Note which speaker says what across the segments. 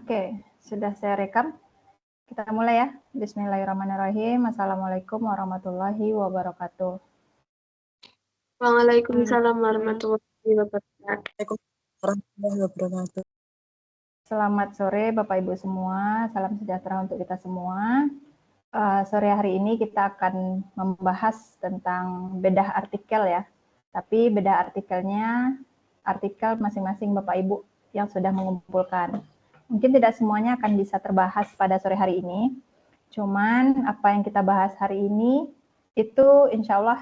Speaker 1: Oke, sudah saya rekam. Kita mulai ya. Bismillahirrahmanirrahim. Assalamualaikum warahmatullahi wabarakatuh.
Speaker 2: Waalaikumsalam warahmatullahi wabarakatuh.
Speaker 1: Selamat sore Bapak Ibu semua. Salam sejahtera untuk kita semua. Sore hari ini kita akan membahas tentang bedah artikel ya. Tapi bedah artikelnya artikel masing-masing Bapak Ibu yang sudah mengumpulkan. Mungkin tidak semuanya akan bisa terbahas pada sore hari ini. Cuman apa yang kita bahas hari ini itu insya Allah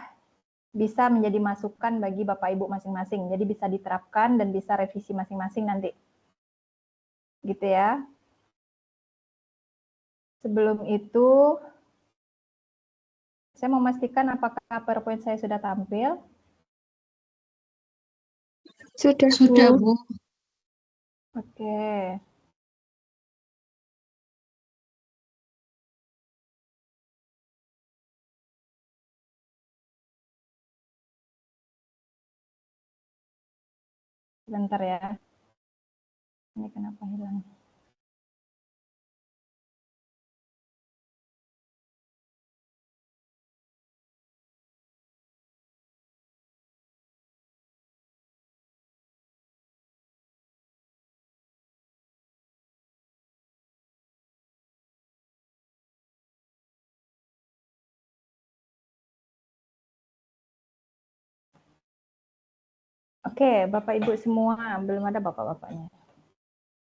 Speaker 1: bisa menjadi masukan bagi Bapak Ibu masing-masing. Jadi bisa diterapkan dan bisa revisi masing-masing nanti. Gitu ya. Sebelum itu, saya memastikan apakah PowerPoint saya sudah tampil.
Speaker 2: Sudah, Bu.
Speaker 1: Oke. Sebentar ya. Ini kenapa hilang? Oke, Bapak Ibu semua, belum ada Bapak-bapaknya.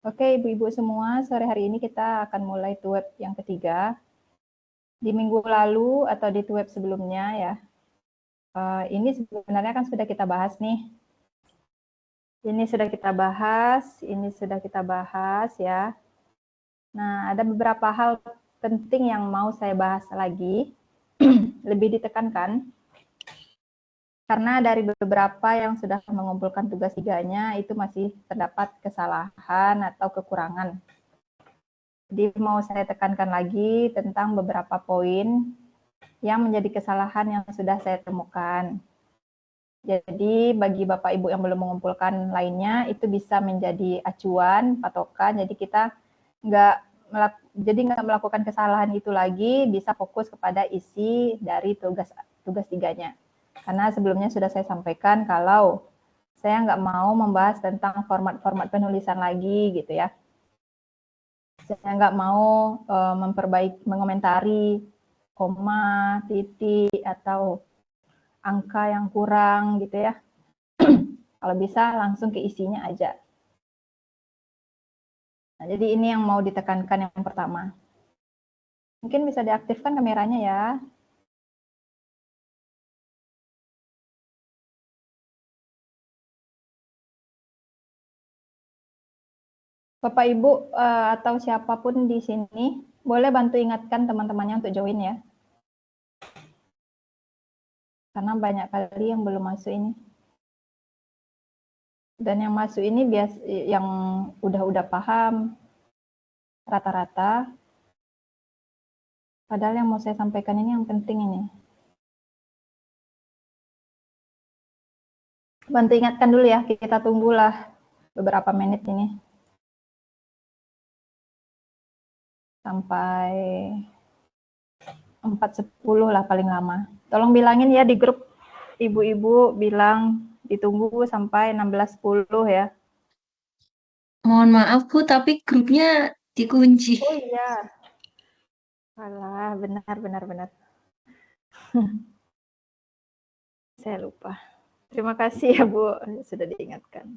Speaker 1: Oke, Ibu-ibu semua, sore hari ini kita akan mulai TWEB yang ketiga. Di minggu lalu atau di TWEB sebelumnya ya, ini sebenarnya kan sudah kita bahas nih. Ini sudah kita bahas ya. Nah, ada beberapa hal penting yang mau saya bahas lagi, lebih ditekankan. Karena dari beberapa yang sudah mengumpulkan tugas tiganya, itu masih terdapat kesalahan atau kekurangan. Jadi mau saya tekankan lagi tentang beberapa poin yang menjadi kesalahan yang sudah saya temukan. Jadi bagi Bapak Ibu yang belum mengumpulkan lainnya, itu bisa menjadi acuan, patokan, jadi kita nggak melakukan kesalahan itu lagi, bisa fokus kepada isi dari tugas tiganya. Karena sebelumnya sudah saya sampaikan kalau saya nggak mau membahas tentang format-format penulisan lagi gitu ya. Saya nggak mau mengomentari koma, titik, atau angka yang kurang gitu ya. Kalau bisa langsung ke isinya aja. Nah, jadi ini yang mau ditekankan yang pertama. Mungkin bisa diaktifkan kameranya ya. Bapak Ibu atau siapapun di sini boleh bantu ingatkan teman-temannya untuk join ya. Karena banyak kali yang belum masuk ini. Dan yang masuk ini yang udah paham rata-rata. Padahal yang mau saya sampaikan ini yang penting ini. Bantu ingatkan dulu ya, kita tunggulah beberapa menit ini. Sampai 4.10 lah paling lama. Tolong bilangin ya di grup, ibu-ibu bilang ditunggu sampai 16.10 ya.
Speaker 2: Mohon maaf, Bu, tapi grupnya dikunci.
Speaker 1: Oh iya. Alah, benar. Saya lupa. Terima kasih ya Bu, sudah diingatkan.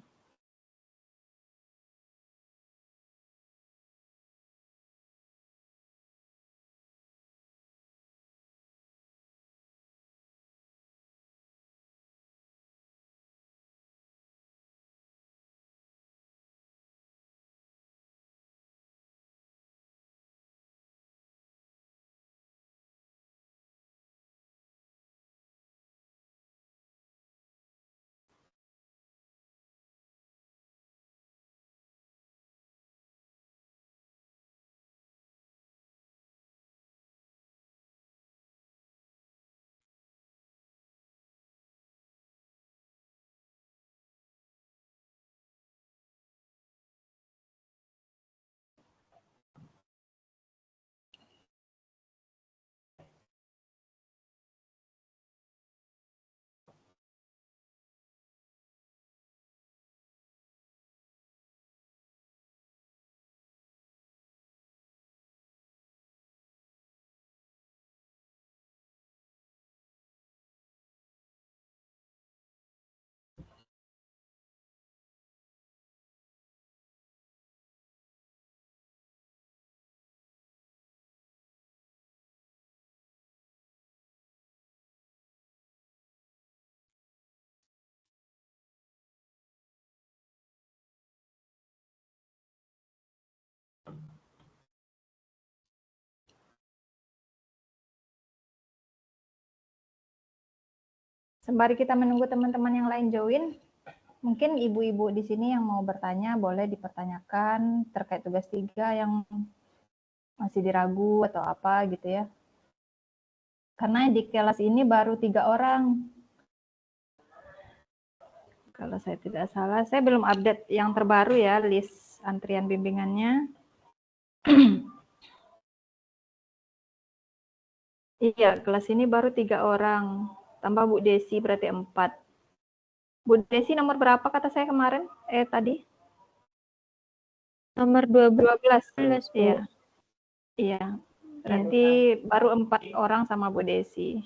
Speaker 1: Sembari kita menunggu teman-teman yang lain join, mungkin ibu-ibu di sini yang mau bertanya boleh dipertanyakan terkait tugas 3 yang masih diragu atau apa gitu ya. Karena di kelas ini baru 3 orang. Kalau saya tidak salah, saya belum update yang terbaru ya, list antrian bimbingannya. Iya, kelas ini baru 3 orang. Tambah Bu Desi berarti 4. Bu Desi nomor berapa kata saya kemarin? Tadi?
Speaker 2: Nomor 12.
Speaker 1: 12. Iya. Iya. Berarti baru 4 orang sama Bu Desi.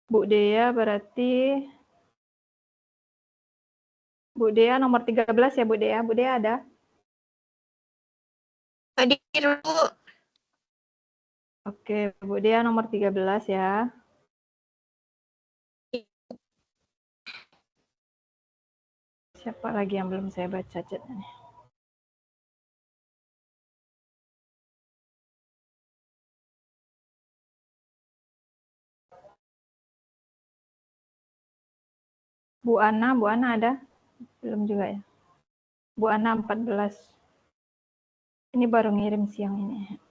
Speaker 1: Bu Dea berarti Bu Dea nomor 13 ya Bu Dea. Bu Dea ada?
Speaker 2: Hadir, Bu.
Speaker 1: Oke, Bu Dea nomor 13 ya. Siapa lagi yang belum saya baca chatnya? Bu Ana ada? Belum juga ya? Bu Ana 14. Ini baru ngirim siang ini.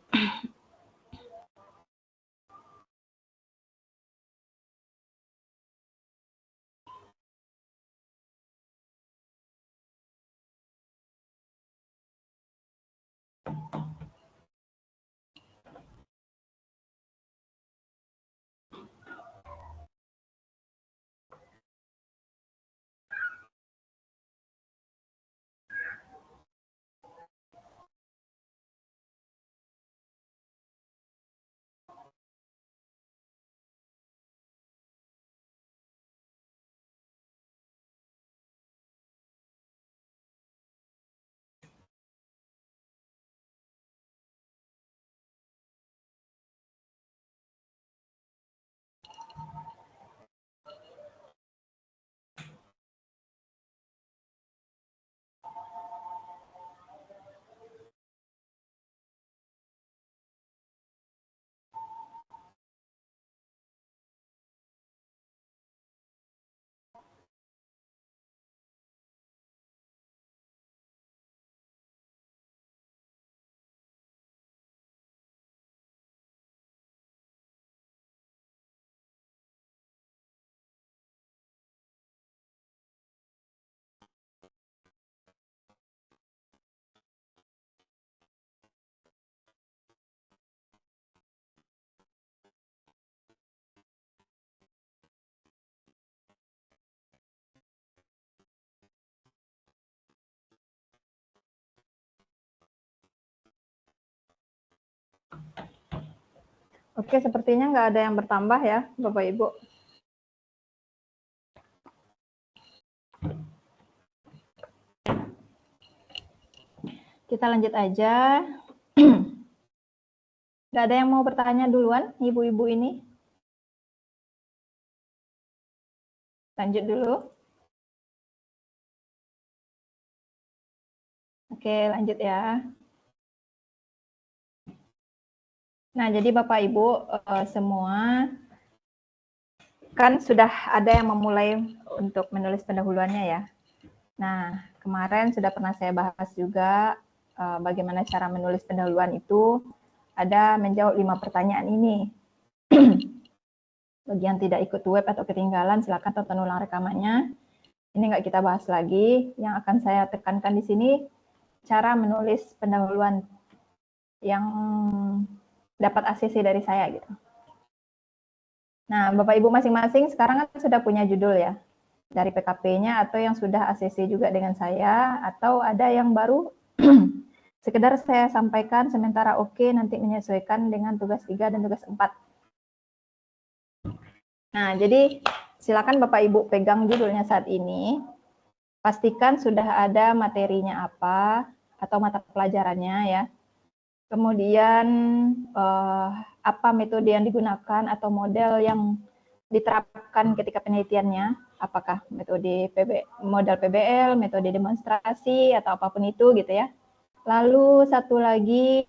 Speaker 1: Oke, sepertinya nggak ada yang bertambah ya, Bapak Ibu. Kita lanjut aja. Nggak ada yang mau bertanya duluan, ibu-ibu ini? Lanjut dulu. Oke, lanjut ya. Nah, jadi Bapak Ibu semua kan sudah ada yang memulai untuk menulis pendahuluannya ya. Nah, kemarin sudah pernah saya bahas juga bagaimana cara menulis pendahuluan itu. Ada menjawab 5 pertanyaan ini. Bagi yang tidak ikut web atau ketinggalan, silakan tonton ulang rekamannya. Ini nggak kita bahas lagi. Yang akan saya tekankan di sini, cara menulis pendahuluan yang dapat ACC dari saya gitu. Nah, Bapak Ibu masing-masing sekarang kan sudah punya judul ya, dari PKP-nya atau yang sudah ACC juga dengan saya, atau ada yang baru sekedar saya sampaikan sementara oke, nanti menyesuaikan dengan tugas 3 dan tugas 4. Nah, jadi silakan Bapak Ibu pegang judulnya saat ini, pastikan sudah ada materinya apa, atau mata pelajarannya ya. Kemudian apa metode yang digunakan atau model yang diterapkan ketika penelitiannya, apakah metode model PBL, metode demonstrasi, atau apapun itu gitu ya. Lalu satu lagi,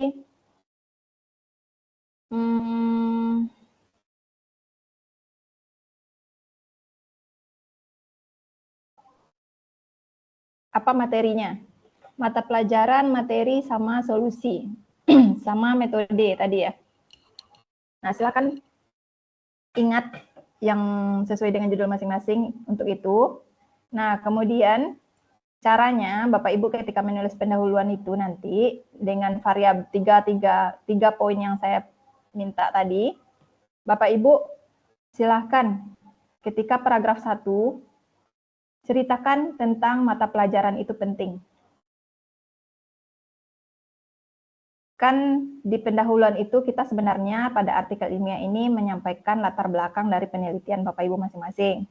Speaker 1: apa materinya? Mata pelajaran, materi, sama solusi, sama metode tadi ya. Nah, silakan ingat yang sesuai dengan judul masing-masing untuk itu. Nah, kemudian caranya Bapak Ibu ketika menulis pendahuluan itu nanti dengan variabel tiga poin yang saya minta tadi, Bapak Ibu silahkan ketika paragraf 1 ceritakan tentang mata pelajaran itu penting. Kan di pendahuluan itu kita sebenarnya pada artikel ilmiah ini menyampaikan latar belakang dari penelitian Bapak Ibu masing-masing.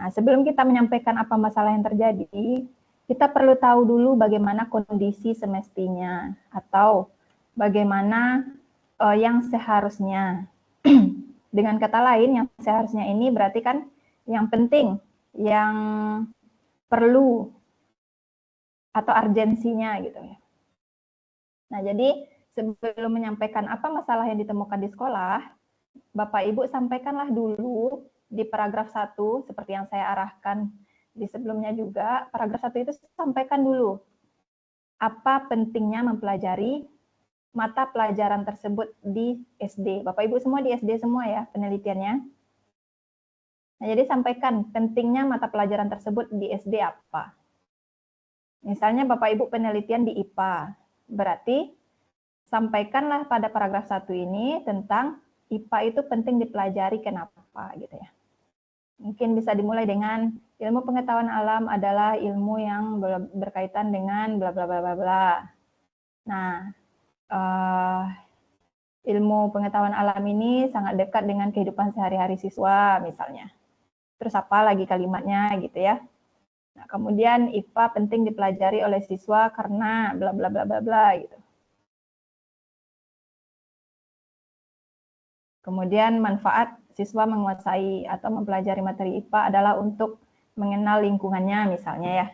Speaker 1: Nah, sebelum kita menyampaikan apa masalah yang terjadi, kita perlu tahu dulu bagaimana kondisi semestinya atau bagaimana yang seharusnya. Dengan kata lain, yang seharusnya ini berarti kan yang penting, yang perlu, atau urgensinya gitu ya. Nah, jadi sebelum menyampaikan apa masalah yang ditemukan di sekolah, Bapak Ibu sampaikanlah dulu di paragraf 1, seperti yang saya arahkan di sebelumnya juga, paragraf 1 itu sampaikan dulu apa pentingnya mempelajari mata pelajaran tersebut di SD. Bapak Ibu semua di SD semua ya penelitiannya. Nah, jadi sampaikan pentingnya mata pelajaran tersebut di SD apa. Misalnya Bapak Ibu penelitian di IPA, berarti sampaikanlah pada paragraf 1 ini tentang IPA itu penting dipelajari kenapa gitu ya. Mungkin bisa dimulai dengan ilmu pengetahuan alam adalah ilmu yang berkaitan dengan bla bla bla bla bla. Nah, ilmu pengetahuan alam ini sangat dekat dengan kehidupan sehari-hari siswa misalnya. Terus apa lagi kalimatnya gitu ya. Nah, kemudian IPA penting dipelajari oleh siswa karena bla bla bla bla bla gitu. Kemudian manfaat siswa menguasai atau mempelajari materi IPA adalah untuk mengenal lingkungannya misalnya ya.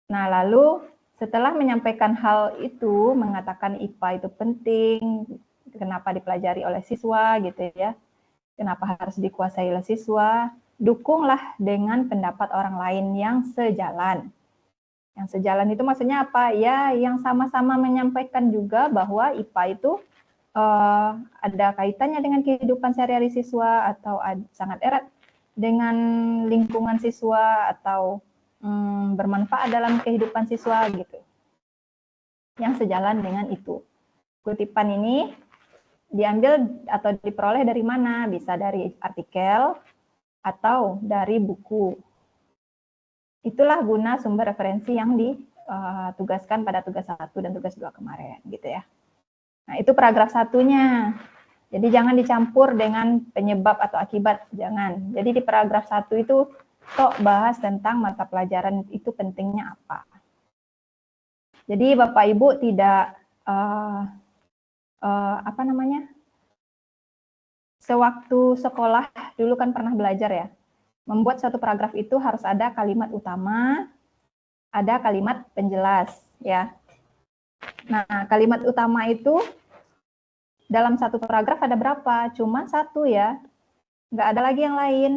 Speaker 1: Nah, lalu setelah menyampaikan hal itu, mengatakan IPA itu penting, kenapa dipelajari oleh siswa gitu ya, kenapa harus dikuasai oleh siswa, dukunglah dengan pendapat orang lain yang sejalan. Yang sejalan itu maksudnya apa? Ya, yang sama-sama menyampaikan juga bahwa IPA itu ada kaitannya dengan kehidupan sehari-hari siswa atau sangat erat dengan lingkungan siswa atau bermanfaat dalam kehidupan siswa gitu. Yang sejalan dengan itu. Kutipan ini diambil atau diperoleh dari mana? Bisa dari artikel atau dari buku. Itulah guna sumber referensi yang ditugaskan pada tugas 1 dan tugas 2 kemarin gitu ya. Nah, itu paragraf 1-nya. Jadi jangan dicampur dengan penyebab atau akibat, jangan. Jadi di paragraf 1 itu tok bahas tentang mata pelajaran itu pentingnya apa. Jadi Bapak Ibu tidak sewaktu sekolah dulu kan pernah belajar ya, membuat suatu paragraf itu harus ada kalimat utama, ada kalimat penjelas ya. Nah, kalimat utama itu dalam satu paragraf ada berapa? Cuma 1 ya, nggak ada lagi yang lain.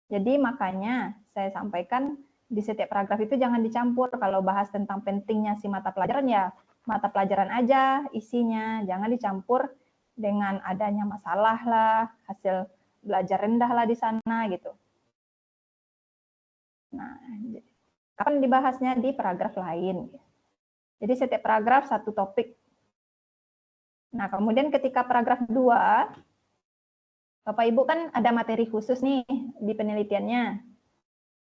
Speaker 1: Jadi makanya saya sampaikan di setiap paragraf itu jangan dicampur. Kalau bahas tentang pentingnya si mata pelajaran ya mata pelajaran aja isinya, jangan dicampur dengan adanya masalah lah, hasil belajar rendah lah di sana gitu. Nah, kapan dibahasnya? Di paragraf lain. Jadi setiap paragraf satu topik. Nah, kemudian ketika paragraf 2, Bapak Ibu kan ada materi khusus nih di penelitiannya.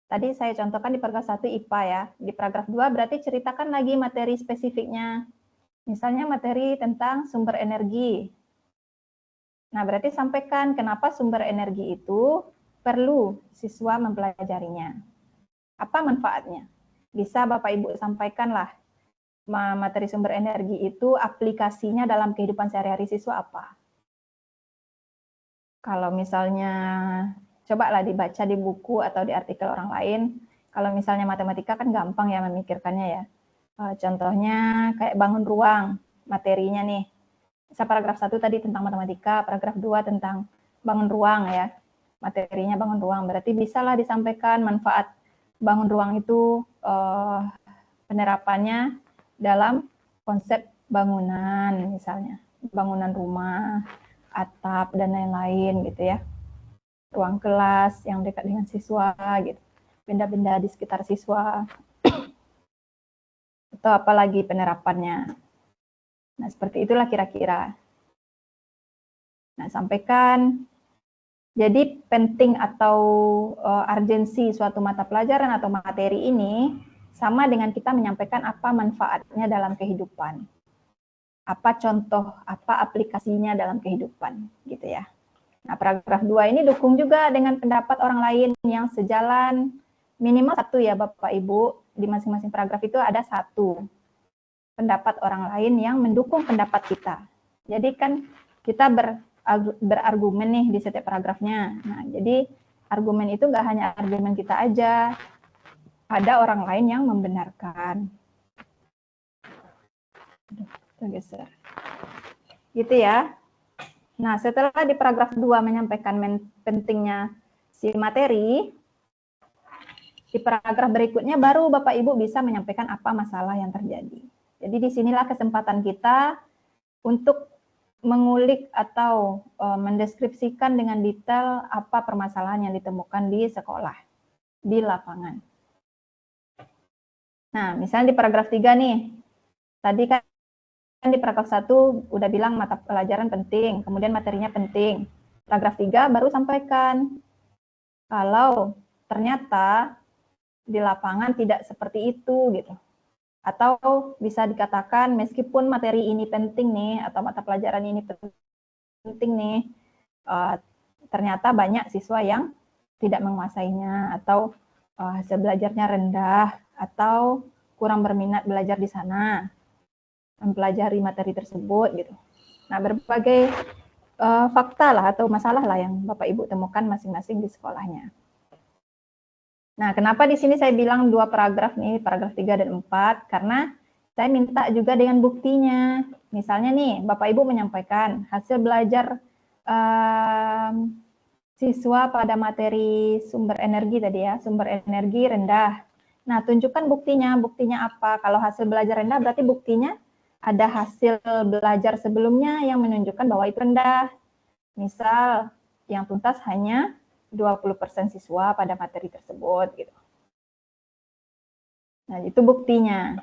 Speaker 1: Tadi saya contohkan di paragraf 1 IPA ya. Di paragraf 2 berarti ceritakan lagi materi spesifiknya. Misalnya materi tentang sumber energi. Nah, berarti sampaikan kenapa sumber energi itu perlu siswa mempelajarinya. Apa manfaatnya? Bisa Bapak Ibu sampaikan lah. materi sumber energi itu aplikasinya dalam kehidupan sehari-hari siswa apa? Kalau misalnya cobalah dibaca di buku atau di artikel orang lain, kalau misalnya matematika kan gampang ya memikirkannya ya. Contohnya kayak bangun ruang, materinya nih. Misal paragraf 1 tadi tentang matematika, paragraf 2 tentang bangun ruang ya. Materinya bangun ruang, berarti bisalah disampaikan manfaat bangun ruang itu penerapannya dalam konsep bangunan misalnya, bangunan rumah, atap, dan lain-lain gitu ya. Ruang kelas yang dekat dengan siswa gitu, benda-benda di sekitar siswa, atau apalagi penerapannya. Nah, seperti itulah kira-kira. Nah, sampaikan. Jadi penting atau urgensi suatu mata pelajaran atau materi ini sama dengan kita menyampaikan apa manfaatnya dalam kehidupan. Apa contoh, apa aplikasinya dalam kehidupan, gitu ya. Nah, paragraf 2 ini dukung juga dengan pendapat orang lain yang sejalan, minimal 1 ya Bapak Ibu, di masing-masing paragraf itu ada 1 pendapat orang lain yang mendukung pendapat kita. Jadi kan kita berargumen nih di setiap paragrafnya. Nah, jadi argumen itu nggak hanya argumen kita aja, ada orang lain yang membenarkan. Geser. Gitu ya. Nah, setelah di paragraf 2 menyampaikan pentingnya si materi, di paragraf berikutnya baru Bapak Ibu bisa menyampaikan apa masalah yang terjadi. Jadi disinilah kesempatan kita untuk mengulik atau mendeskripsikan dengan detail apa permasalahan yang ditemukan di sekolah, di lapangan. Nah, misalnya di paragraf 3 nih, tadi kan di paragraf 1 udah bilang mata pelajaran penting, kemudian materinya penting. Paragraf 3 baru sampaikan, kalau ternyata di lapangan tidak seperti itu gitu. Atau bisa dikatakan meskipun materi ini penting nih, atau mata pelajaran ini penting nih, ternyata banyak siswa yang tidak menguasainya, atau hasil belajarnya rendah, atau kurang berminat belajar di sana, mempelajari materi tersebut gitu. Nah, berbagai fakta lah atau masalah lah yang Bapak Ibu temukan masing-masing di sekolahnya. Nah, kenapa di sini saya bilang 2 paragraf nih, paragraf 3 dan 4, karena saya minta juga dengan buktinya. Misalnya nih, Bapak Ibu menyampaikan hasil belajar siswa pada materi sumber energi tadi ya, sumber energi rendah. Nah, tunjukkan buktinya. Buktinya apa? Kalau hasil belajar rendah berarti buktinya ada hasil belajar sebelumnya yang menunjukkan bahwa itu rendah. Misal, yang tuntas hanya 20% siswa pada materi tersebut gitu. Nah, itu buktinya.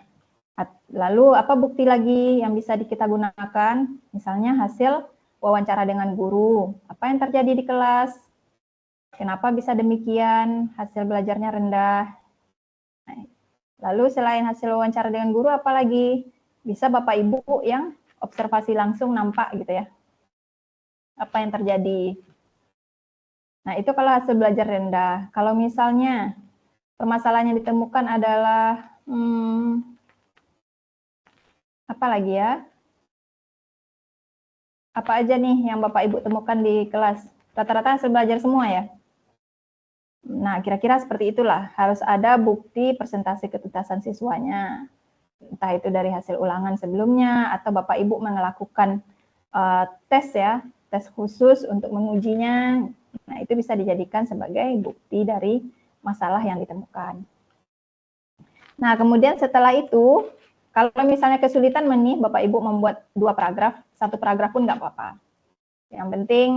Speaker 1: Lalu apa bukti lagi yang bisa kita gunakan? Misalnya hasil wawancara dengan guru. Apa yang terjadi di kelas? Kenapa bisa demikian? Hasil belajarnya rendah. Nah, lalu selain hasil wawancara dengan guru, apa lagi? Bisa Bapak Ibu yang observasi langsung nampak gitu ya. Apa yang terjadi? Nah, itu kalau hasil belajar rendah. Kalau misalnya permasalahan yang ditemukan adalah apa lagi ya? Apa aja nih yang Bapak Ibu temukan di kelas? Rata-rata hasil belajar semua ya? Nah, kira-kira seperti itulah. Harus ada bukti persentase ketuntasan siswanya. Entah itu dari hasil ulangan sebelumnya, atau Bapak Ibu melakukan tes ya, tes khusus untuk mengujinya. Nah, itu bisa dijadikan sebagai bukti dari masalah yang ditemukan. Nah, kemudian setelah itu, kalau misalnya kesulitan nih, Bapak Ibu membuat 2 paragraf, 1 paragraf pun nggak apa-apa. Yang penting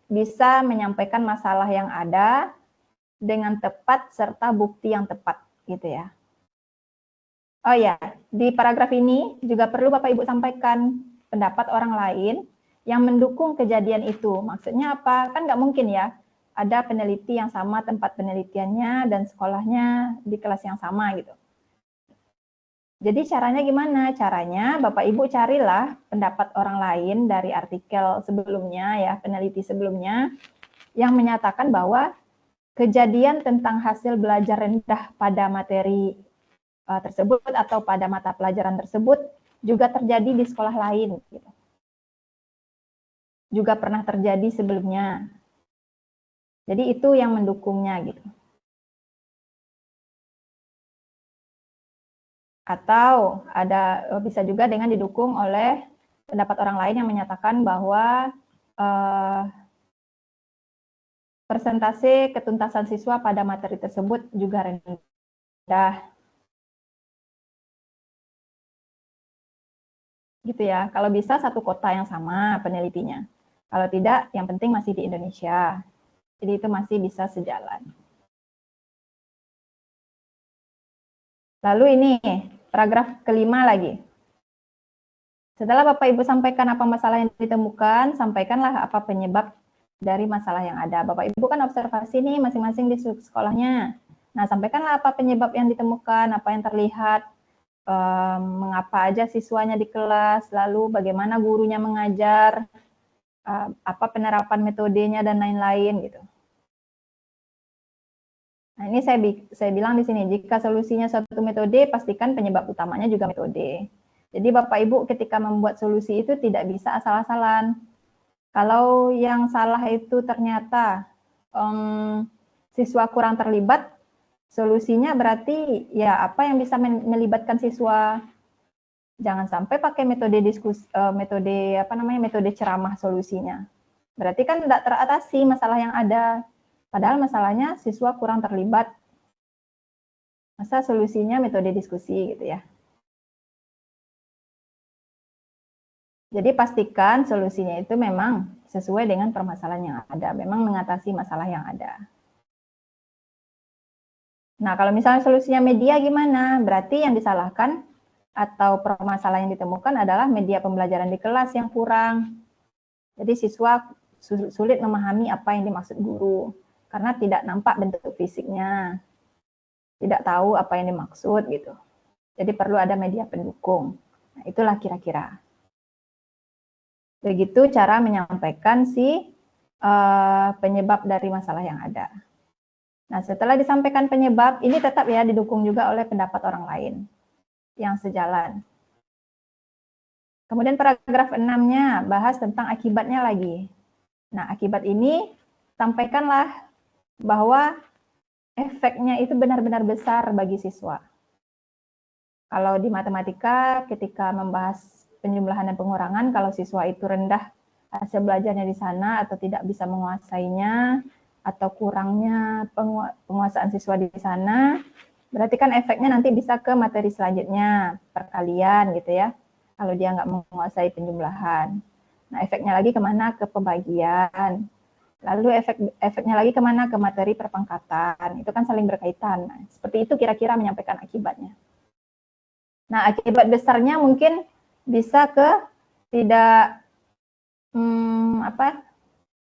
Speaker 1: bisa menyampaikan masalah yang ada dengan tepat serta bukti yang tepat, gitu ya. Oh ya, di paragraf ini juga perlu Bapak Ibu sampaikan pendapat orang lain yang mendukung kejadian itu. Maksudnya apa? Kan nggak mungkin ya, ada peneliti yang sama tempat penelitiannya dan sekolahnya di kelas yang sama gitu. Jadi caranya gimana? Caranya Bapak Ibu carilah pendapat orang lain dari artikel sebelumnya ya, peneliti sebelumnya yang menyatakan bahwa kejadian tentang hasil belajar rendah pada materi tersebut atau pada mata pelajaran tersebut juga terjadi di sekolah lain. Gitu. Juga pernah terjadi sebelumnya. Jadi itu yang mendukungnya gitu. Atau bisa juga dengan didukung oleh pendapat orang lain yang menyatakan bahwa persentase ketuntasan siswa pada materi tersebut juga rendah. Gitu ya. Kalau bisa satu kota yang sama penelitinya. Kalau tidak, yang penting masih di Indonesia. Jadi itu masih bisa sejalan. Lalu ini, paragraf kelima lagi. Setelah Bapak Ibu sampaikan apa masalah yang ditemukan, sampaikanlah apa penyebab dari masalah yang ada. Bapak Ibu kan observasi nih masing-masing di sekolahnya. Nah, sampaikanlah apa penyebab yang ditemukan, apa yang terlihat, mengapa aja siswanya di kelas, lalu bagaimana gurunya mengajar, apa penerapan metodenya dan lain-lain gitu. Nah, ini saya bilang di sini, jika solusinya suatu metode, pastikan penyebab utamanya juga metode. Jadi Bapak Ibu ketika membuat solusi itu tidak bisa asal-asalan. Kalau yang salah itu ternyata siswa kurang terlibat, solusinya berarti ya apa yang bisa melibatkan siswa. Jangan sampai pakai metode diskusi, metode ceramah solusinya. Berarti kan tidak teratasi masalah yang ada. Padahal masalahnya siswa kurang terlibat. Masa solusinya metode diskusi gitu ya. Jadi pastikan solusinya itu memang sesuai dengan permasalahan yang ada, memang mengatasi masalah yang ada. Nah, kalau misalnya solusinya media gimana? Berarti yang disalahkan atau permasalahan yang ditemukan adalah media pembelajaran di kelas yang kurang. Jadi siswa sulit memahami apa yang dimaksud guru karena tidak nampak bentuk fisiknya, tidak tahu apa yang dimaksud gitu. Jadi perlu ada media pendukung. Nah, itulah kira-kira. Begitu cara menyampaikan penyebab dari masalah yang ada. Nah, setelah disampaikan penyebab, ini tetap ya didukung juga oleh pendapat orang lain yang sejalan. Kemudian paragraf 6-nya bahas tentang akibatnya lagi. Nah, akibat ini sampaikanlah bahwa efeknya itu benar-benar besar bagi siswa. Kalau di matematika, ketika membahas penjumlahan dan pengurangan, kalau siswa itu rendah hasil belajarnya di sana atau tidak bisa menguasainya, atau kurangnya penguasaan siswa di sana, berarti kan efeknya nanti bisa ke materi selanjutnya, perkalian gitu ya, kalau dia nggak menguasai penjumlahan. Nah, efeknya lagi kemana? Ke pembagian. Lalu efeknya lagi kemana? Ke materi perpangkatan. Itu kan saling berkaitan. Nah, seperti itu kira-kira menyampaikan akibatnya. Nah, akibat besarnya mungkin bisa ke tidak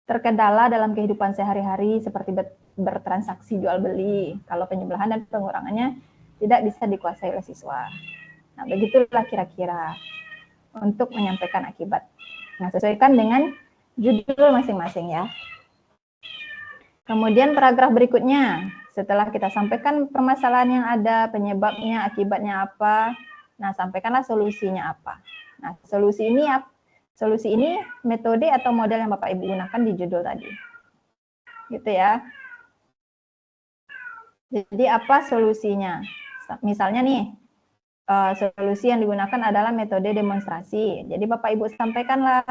Speaker 1: terkendala dalam kehidupan sehari-hari seperti bertransaksi jual beli. Kalau penjumlahan dan pengurangannya tidak bisa dikuasai oleh siswa. Nah, begitulah kira-kira untuk menyampaikan akibat. Nah, sesuaikan dengan judul masing-masing ya. Kemudian paragraf berikutnya, setelah kita sampaikan permasalahan yang ada, penyebabnya, akibatnya apa, nah sampaikanlah solusinya apa. Nah, solusi ini metode atau model yang Bapak Ibu gunakan di judul tadi. Gitu ya. Jadi apa solusinya? Misalnya nih, solusi yang digunakan adalah metode demonstrasi. Jadi Bapak Ibu sampaikanlah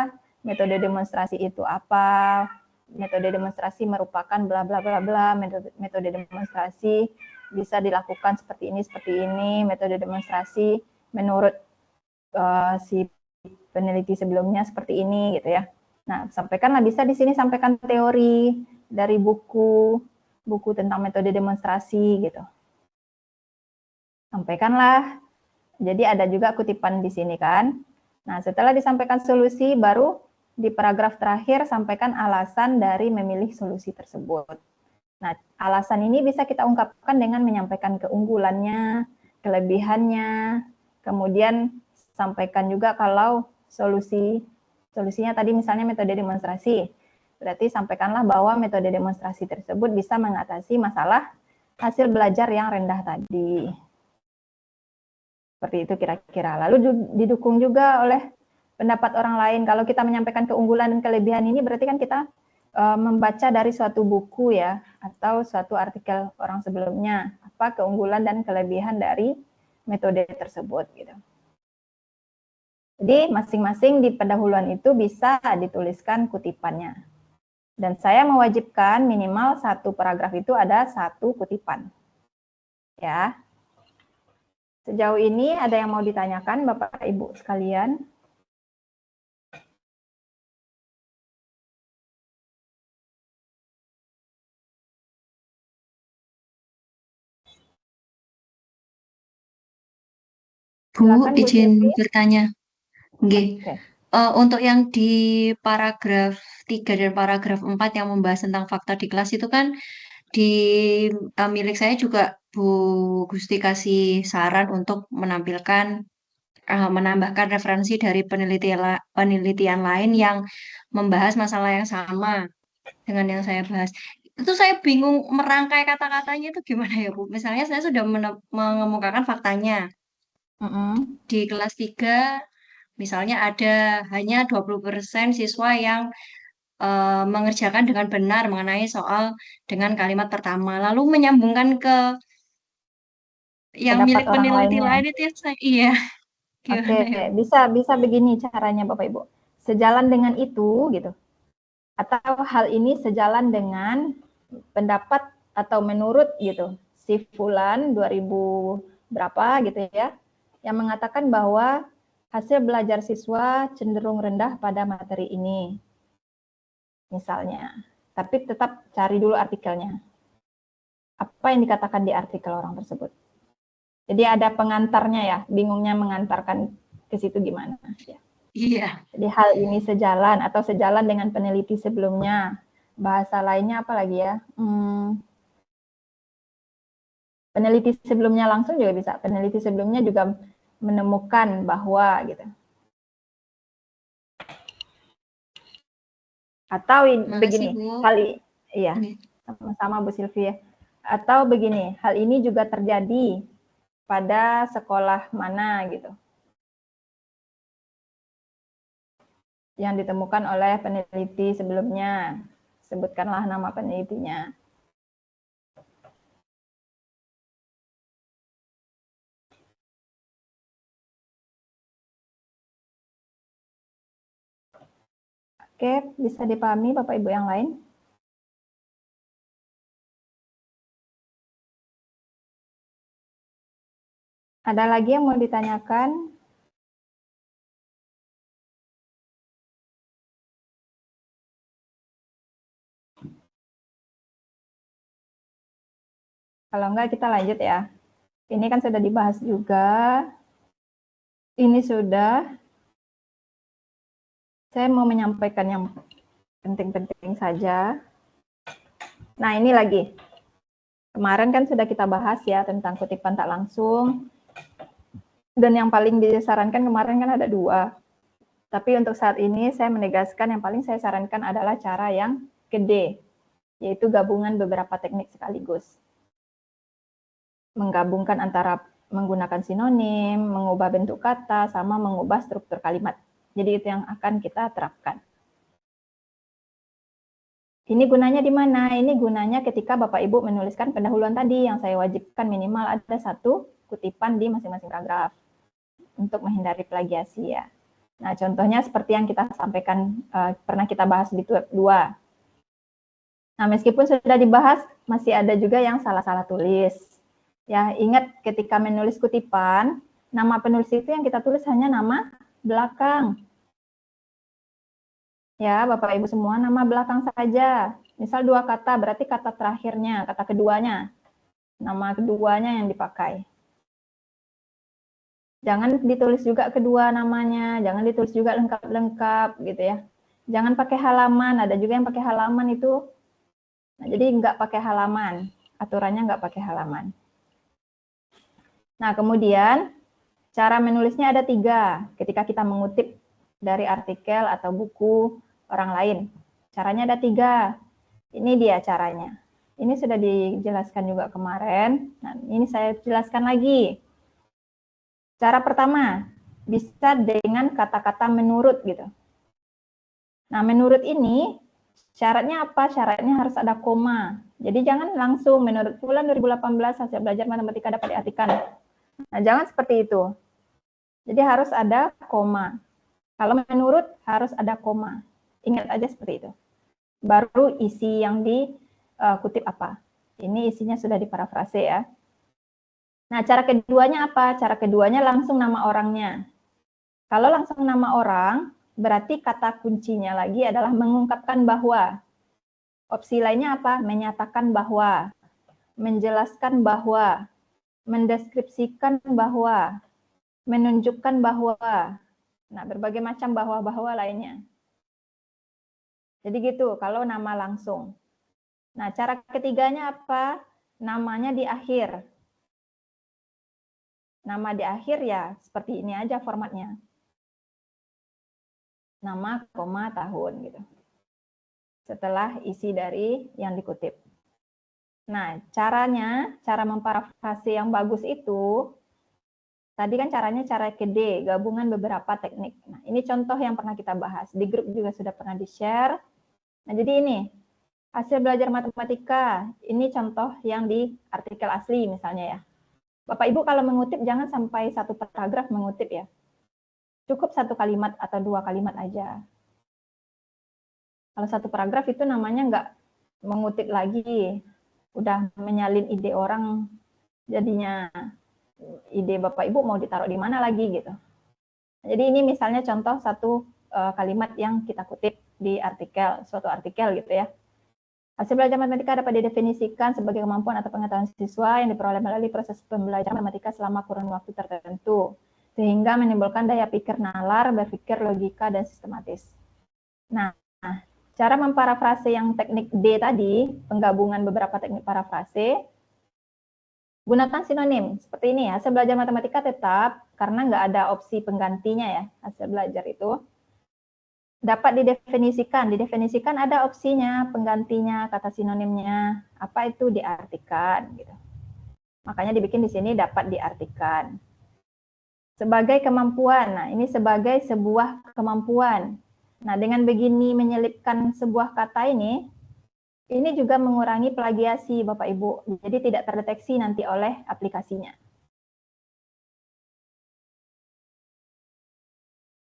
Speaker 1: metode demonstrasi itu apa, metode demonstrasi merupakan bla bla bla bla, metode demonstrasi bisa dilakukan seperti ini, metode demonstrasi menurut si peneliti sebelumnya seperti ini gitu ya. Nah, sampaikanlah, bisa di sini sampaikan teori dari buku tentang metode demonstrasi gitu. Sampaikanlah. Jadi ada juga kutipan di sini kan. Nah, setelah disampaikan solusi, baru di paragraf terakhir sampaikan alasan dari memilih solusi tersebut. Nah, alasan ini bisa kita ungkapkan dengan menyampaikan keunggulannya, kelebihannya, kemudian sampaikan juga kalau solusinya tadi misalnya metode demonstrasi. Berarti sampaikanlah bahwa metode demonstrasi tersebut bisa mengatasi masalah hasil belajar yang rendah tadi. Seperti itu kira-kira. Lalu didukung juga oleh pendapat orang lain. Kalau kita menyampaikan keunggulan dan kelebihan ini berarti kan kita membaca dari suatu buku ya, atau suatu artikel orang sebelumnya. Apa keunggulan dan kelebihan dari metode tersebut gitu. Jadi masing-masing di pendahuluan itu bisa dituliskan kutipannya. Dan saya mewajibkan minimal satu paragraf itu ada satu kutipan. Ya. Sejauh ini ada yang mau ditanyakan Bapak Ibu sekalian?
Speaker 3: Bu,
Speaker 1: Silakan, Bu
Speaker 3: izin
Speaker 1: Sylvie.
Speaker 3: bertanya. Nggih.
Speaker 1: Oke.
Speaker 3: Untuk yang di paragraf 3 dan paragraf 4 yang membahas tentang fakta di kelas itu kan di milik saya juga Bu Gusti kasih saran untuk menambahkan referensi dari penelitian lain yang membahas masalah yang sama dengan yang saya bahas. Itu saya bingung merangkai kata-katanya itu gimana ya Bu? Misalnya saya sudah mengemukakan faktanya. Di kelas 3 misalnya ada hanya 20% siswa yang mengerjakan dengan benar mengenai soal dengan kalimat pertama. Lalu menyambungkan ke yang
Speaker 1: Pendapat
Speaker 3: milik
Speaker 1: orang
Speaker 3: peneliti
Speaker 1: lainnya.
Speaker 3: lain itu ya iya.
Speaker 1: Oke,
Speaker 3: Gimana ya?
Speaker 1: bisa begini caranya Bapak Ibu. Sejalan dengan itu gitu. Atau hal ini sejalan dengan pendapat atau menurut gitu. Si Fulan 2000 berapa gitu ya, yang mengatakan bahwa hasil belajar siswa cenderung rendah pada materi ini. Misalnya. Tapi tetap cari dulu artikelnya. Apa yang dikatakan di artikel orang tersebut. Jadi ada pengantarnya ya, bingungnya mengantarkan ke situ gimana. Ya.
Speaker 3: Iya.
Speaker 1: Jadi hal ini sejalan atau sejalan dengan peneliti sebelumnya. Bahasa lainnya apa lagi ya? Peneliti sebelumnya langsung juga bisa. Peneliti sebelumnya juga menemukan bahwa gitu. Atau begini, iya, sama-sama Bu Sylvia. Atau begini, hal ini juga terjadi pada sekolah mana gitu. Yang ditemukan oleh peneliti sebelumnya. Sebutkanlah nama penelitinya. Oke, bisa dipahami Bapak Ibu yang lain? Ada lagi yang mau ditanyakan? Kalau enggak kita lanjut ya. Ini kan sudah dibahas juga. Ini sudah. Saya mau menyampaikan yang penting-penting saja. Nah, ini lagi. Kemarin kan sudah kita bahas ya tentang kutipan tak langsung. Dan yang paling disarankan kemarin kan ada 2. Tapi untuk saat ini saya menegaskan yang paling saya sarankan adalah cara yang gede, yaitu gabungan beberapa teknik sekaligus. Menggabungkan antara menggunakan sinonim, mengubah bentuk kata, sama mengubah struktur kalimat. Jadi itu yang akan kita terapkan. Ini gunanya di mana? Ini gunanya ketika Bapak Ibu menuliskan pendahuluan tadi yang saya wajibkan minimal ada 1 kutipan di masing-masing paragraf untuk menghindari plagiasi ya. Nah, contohnya seperti yang kita sampaikan pernah kita bahas di web 2. Nah, meskipun sudah dibahas, masih ada juga yang salah-salah tulis. Ya, ingat ketika menulis kutipan, nama penulis itu yang kita tulis hanya nama belakang. Ya, Bapak Ibu semua, nama belakang saja. Misal 2 kata, berarti kata terakhirnya, kata keduanya. Nama keduanya yang dipakai. Jangan ditulis juga kedua namanya, jangan ditulis juga lengkap-lengkap gitu ya. Jangan pakai halaman, ada juga yang pakai halaman itu. Nah, jadi nggak pakai halaman, aturannya nggak pakai halaman. Nah, kemudian cara menulisnya ada 3 ketika kita mengutip dari artikel atau buku orang lain. Caranya ada 3. Ini dia caranya. Ini sudah dijelaskan juga kemarin. Nah, ini saya jelaskan lagi. Cara pertama, bisa dengan kata-kata menurut gitu. Nah, menurut ini syaratnya apa? Syaratnya harus ada koma. Jadi jangan langsung menurut bulan 2018 hasil belajar matematika dapat diartikan. Nah, jangan seperti itu. Jadi harus ada koma. Kalau menurut harus ada koma. Ingat aja seperti itu. Baru isi yang dikutip apa. Ini isinya sudah diparafrase ya. Nah, cara keduanya apa? Cara keduanya langsung nama orangnya. Kalau langsung nama orang, berarti kata kuncinya lagi adalah mengungkapkan bahwa. Opsi lainnya apa? Menyatakan bahwa, menjelaskan bahwa, mendeskripsikan bahwa, menunjukkan bahwa. Nah, berbagai macam bahwa-bahwa lainnya. Jadi gitu, kalau nama langsung. Nah, cara ketiganya apa? Namanya di akhir. Nama di akhir ya seperti ini aja formatnya. Nama, koma, tahun gitu. Setelah isi dari yang dikutip. Nah, cara memparafrase yang bagus itu, tadi kan caranya cara ke D, gabungan beberapa teknik. Nah, ini contoh yang pernah kita bahas. Di grup juga sudah pernah di-share. Nah, jadi ini, hasil belajar matematika, ini contoh yang di artikel asli misalnya ya. Bapak Ibu kalau mengutip jangan sampai satu paragraf mengutip ya. Cukup satu kalimat atau dua kalimat aja. Kalau satu paragraf itu namanya nggak mengutip lagi, udah menyalin ide orang, jadinya ide Bapak Ibu mau ditaruh di mana lagi gitu. Jadi ini misalnya contoh satu kalimat yang kita kutip di artikel, suatu artikel gitu ya. Hasil belajar matematika dapat didefinisikan sebagai kemampuan atau pengetahuan siswa yang diperoleh melalui proses pembelajaran matematika selama kurun waktu tertentu, sehingga menimbulkan daya pikir nalar, berpikir logika, dan sistematis. Nah, cara memparafrase yang teknik D tadi, penggabungan beberapa teknik parafrase, gunakan sinonim. Seperti ini ya, hasil belajar matematika tetap, karena nggak ada opsi penggantinya ya, hasil belajar itu. Dapat didefinisikan. Didefinisikan ada opsinya, penggantinya, kata sinonimnya. Apa itu diartikan gitu. Makanya dibikin di sini dapat diartikan. Sebagai kemampuan. Nah, ini sebagai sebuah kemampuan. Nah, dengan begini menyelipkan sebuah kata ini juga mengurangi plagiasi Bapak Ibu. Jadi tidak terdeteksi nanti oleh aplikasinya.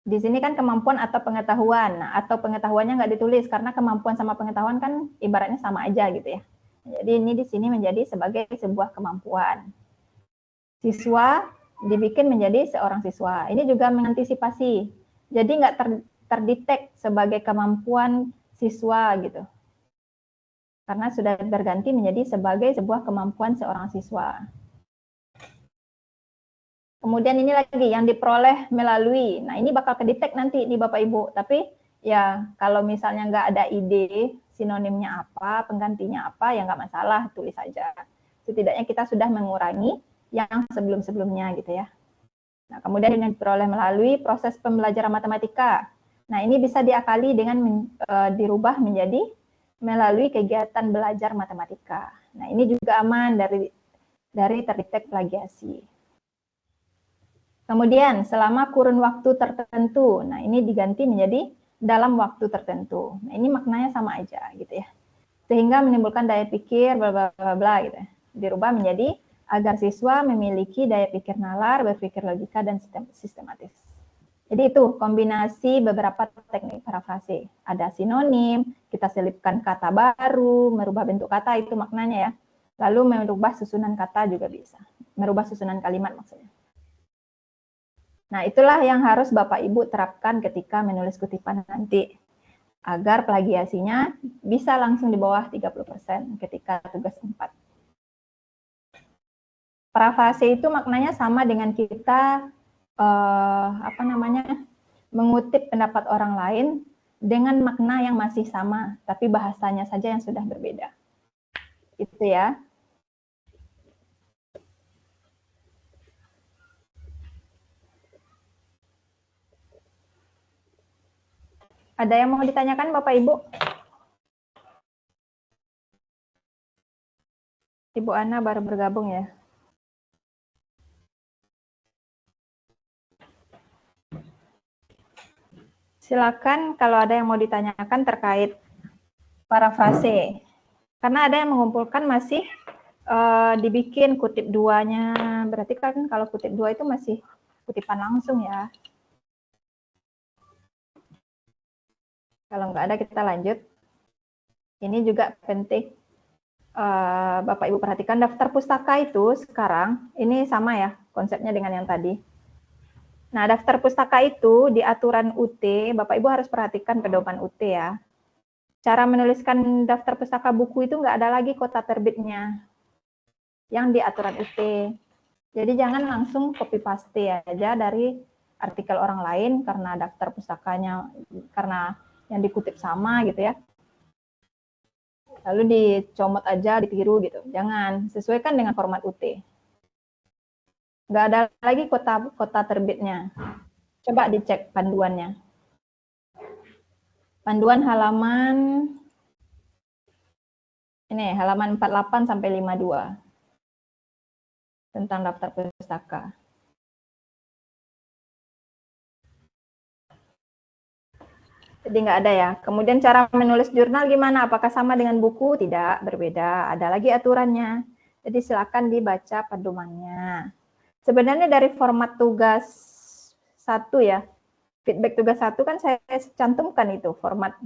Speaker 1: Di sini kan kemampuan atau pengetahuan. Nah, atau pengetahuannya nggak ditulis karena kemampuan sama pengetahuan kan ibaratnya sama aja gitu ya. Jadi ini di sini menjadi sebagai sebuah kemampuan. Siswa dibikin menjadi seorang siswa. Ini juga mengantisipasi. Jadi nggak terdetek sebagai kemampuan siswa gitu. Karena sudah berganti menjadi sebagai sebuah kemampuan seorang siswa. Kemudian ini lagi yang diperoleh melalui. Nah, ini bakal kedetek nanti di Bapak Ibu. Tapi ya kalau misalnya nggak ada ide sinonimnya apa, penggantinya apa, ya nggak masalah, tulis saja. Setidaknya kita sudah mengurangi yang sebelum-sebelumnya gitu ya. Nah, kemudian yang diperoleh melalui proses pembelajaran matematika. Nah, ini bisa diakali dengan dirubah menjadi melalui kegiatan belajar matematika. Nah, ini juga aman dari terdetek plagiasi. Kemudian selama kurun waktu tertentu. Nah, ini diganti menjadi dalam waktu tertentu. Nah, ini maknanya sama aja gitu ya. Sehingga menimbulkan daya pikir bla bla bla bla gitu. Dirubah menjadi agar siswa memiliki daya pikir nalar, berpikir logika dan sistematis. Jadi itu kombinasi beberapa teknik parafrase. Ada sinonim, kita selipkan kata baru, merubah bentuk kata itu maknanya ya. Lalu merubah susunan kata juga bisa. Merubah susunan kalimat maksudnya. Nah, itulah yang harus Bapak Ibu terapkan ketika menulis kutipan nanti. Agar plagiasinya bisa langsung di bawah 30% ketika tugas 4. Parafrase itu maknanya sama dengan kita mengutip pendapat orang lain dengan makna yang masih sama, tapi bahasanya saja yang sudah berbeda. Itu ya. Ada yang mau ditanyakan Bapak Ibu? Ibu Ana baru bergabung ya. silakan kalau ada yang mau ditanyakan terkait parafrase. Karena ada yang mengumpulkan masih dibikin kutip duanya. Berarti kan kalau kutip dua itu masih kutipan langsung ya. Kalau nggak ada kita lanjut. Ini juga penting. Bapak Ibu perhatikan daftar pustaka itu sekarang, ini sama ya konsepnya dengan yang tadi. Nah, daftar pustaka itu di aturan UT, Bapak Ibu harus perhatikan pedoman UT ya. Cara menuliskan daftar pustaka buku itu nggak ada lagi kota terbitnya yang di aturan UT. Jadi jangan langsung copy paste aja dari artikel orang lain karena daftar pustakanya, karena yang dikutip sama gitu ya. Lalu dicomot aja, ditiru gitu. Jangan, sesuaikan dengan format UT. Nggak ada lagi kota terbitnya. Coba dicek panduannya. Panduan halaman ini halaman 48 sampai 52 tentang daftar pustaka. Jadi nggak ada ya. Kemudian cara menulis jurnal gimana? Apakah sama dengan buku? Tidak, berbeda. Ada lagi aturannya. Jadi silakan dibaca pedomannya. Sebenarnya dari format tugas 1 ya, feedback tugas 1 kan saya cantumkan itu format.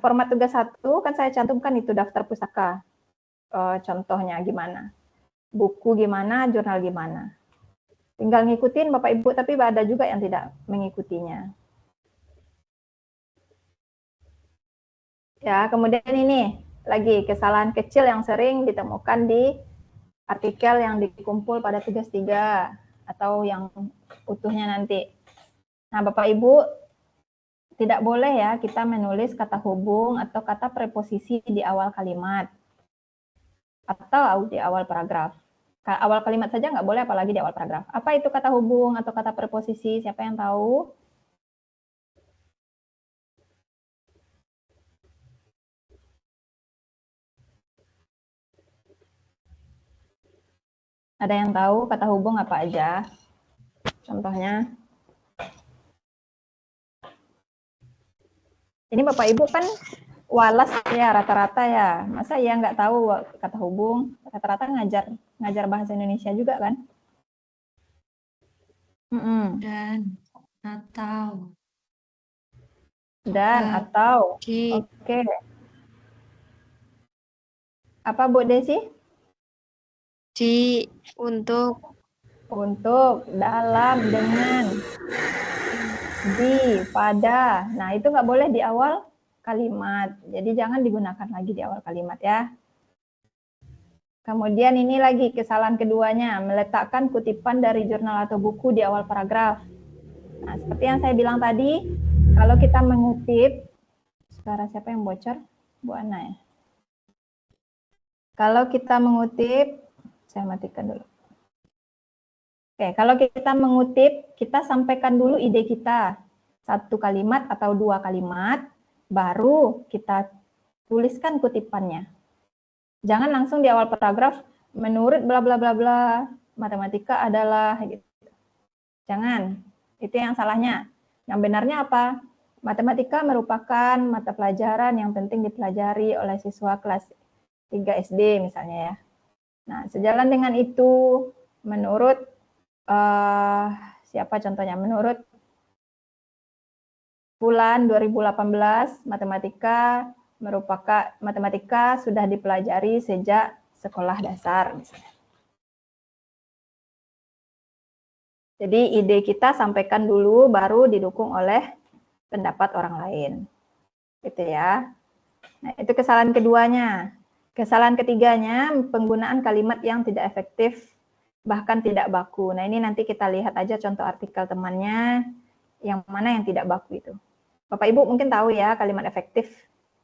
Speaker 1: Format tugas 1 kan saya cantumkan itu daftar pustaka. Contohnya gimana? Buku gimana, jurnal gimana. Tinggal ngikutin Bapak Ibu, tapi ada juga yang tidak mengikutinya. Ya, kemudian ini lagi kesalahan kecil yang sering ditemukan di artikel yang dikumpul pada tugas 3 atau yang utuhnya nanti. Nah, Bapak Ibu, tidak boleh ya kita menulis kata hubung atau kata preposisi di awal kalimat atau di awal paragraf. Awal kalimat saja nggak boleh, apalagi di awal paragraf. Apa itu kata hubung atau kata preposisi? Siapa yang tahu? Ada yang tahu kata hubung apa aja? Contohnya. Ini Bapak Ibu kan walas ya rata-rata ya. Masa ya nggak tahu kata hubung? Rata-rata ngajar bahasa Indonesia juga kan?
Speaker 3: Dan atau
Speaker 1: Oke. Apa Bu Desi? Untuk, dalam, dengan, di, pada. Nah, itu nggak boleh di awal kalimat. Jadi jangan digunakan lagi di awal kalimat ya. Kemudian ini lagi kesalahan keduanya, meletakkan kutipan dari jurnal atau buku di awal paragraf. Nah, seperti yang saya bilang tadi, kalau kita mengutip, suara siapa yang bocor? Bu Ana ya. Kalau kita mengutip, saya matikan dulu. Oke, kalau kita mengutip, kita sampaikan dulu ide kita. 1 kalimat atau 2 kalimat, baru kita tuliskan kutipannya. Jangan langsung di awal paragraf, menurut bla bla bla bla, matematika adalah gitu. Jangan, itu yang salahnya. Yang benarnya apa? Matematika merupakan mata pelajaran yang penting dipelajari oleh siswa kelas 3 SD misalnya ya. Nah, sejalan dengan itu, menurut siapa contohnya? Menurut bulan 2018, matematika sudah dipelajari sejak sekolah dasar. Misalnya. Jadi ide kita sampaikan dulu, baru didukung oleh pendapat orang lain. Gitu ya. Nah, itu kesalahan keduanya. Kesalahan ketiganya, penggunaan kalimat yang tidak efektif, bahkan tidak baku. Nah, ini nanti kita lihat aja contoh artikel temannya, yang mana yang tidak baku itu. Bapak Ibu mungkin tahu ya kalimat efektif.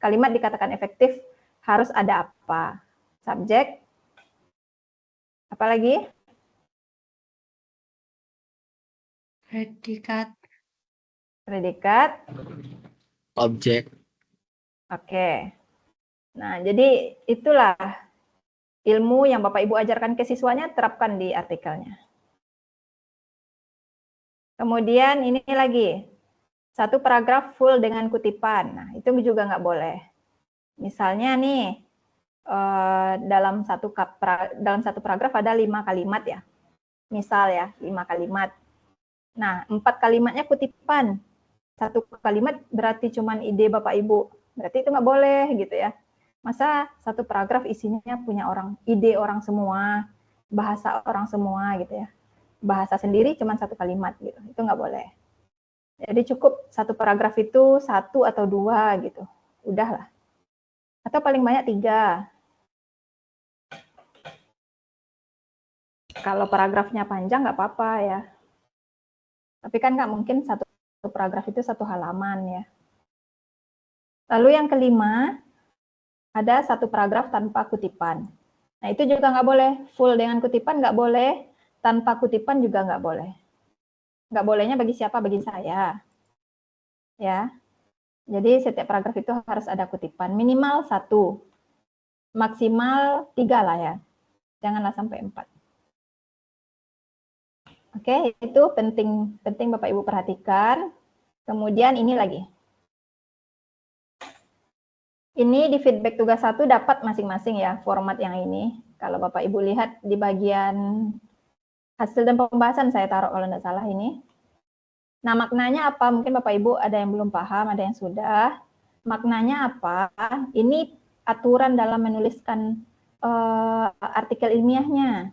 Speaker 1: Kalimat dikatakan efektif harus ada apa? Subjek. Apa lagi? Predikat.
Speaker 4: Objek.
Speaker 1: Oke. Nah, jadi itulah ilmu yang Bapak Ibu ajarkan ke siswanya, terapkan di artikelnya. Kemudian ini lagi, Satu paragraf full dengan kutipan. Nah, itu juga nggak boleh. Misalnya nih, dalam satu paragraf ada 5 kalimat ya. Misal ya, 5 kalimat. Nah, 4 kalimatnya kutipan. Satu kalimat berarti cuman ide Bapak Ibu. Berarti itu nggak boleh gitu ya. Masa satu paragraf isinya punya ide orang semua, bahasa orang semua gitu ya. Bahasa sendiri cuma satu kalimat gitu. Itu nggak boleh. Jadi cukup satu paragraf itu 1 atau 2 gitu. Udahlah. Atau paling banyak 3. Kalau paragrafnya panjang nggak apa-apa ya. Tapi kan nggak mungkin satu paragraf itu 1 halaman ya. Lalu yang kelima, ada satu paragraf tanpa kutipan. Nah itu juga nggak boleh. Full dengan kutipan nggak boleh. Tanpa kutipan juga nggak boleh. Nggak bolehnya bagi siapa? Bagi saya. Ya. Jadi setiap paragraf itu harus ada kutipan. Minimal 1. Maksimal 3 lah ya. Janganlah sampai 4. Oke, itu penting Bapak Ibu perhatikan. Kemudian ini lagi. Ini di feedback tugas 1 dapat masing-masing ya format yang ini. Kalau Bapak Ibu lihat di bagian hasil dan pembahasan saya taruh kalau tidak salah ini. Nah, maknanya apa? Mungkin Bapak Ibu ada yang belum paham, ada yang sudah. Maknanya apa? Ini aturan dalam menuliskan artikel ilmiahnya.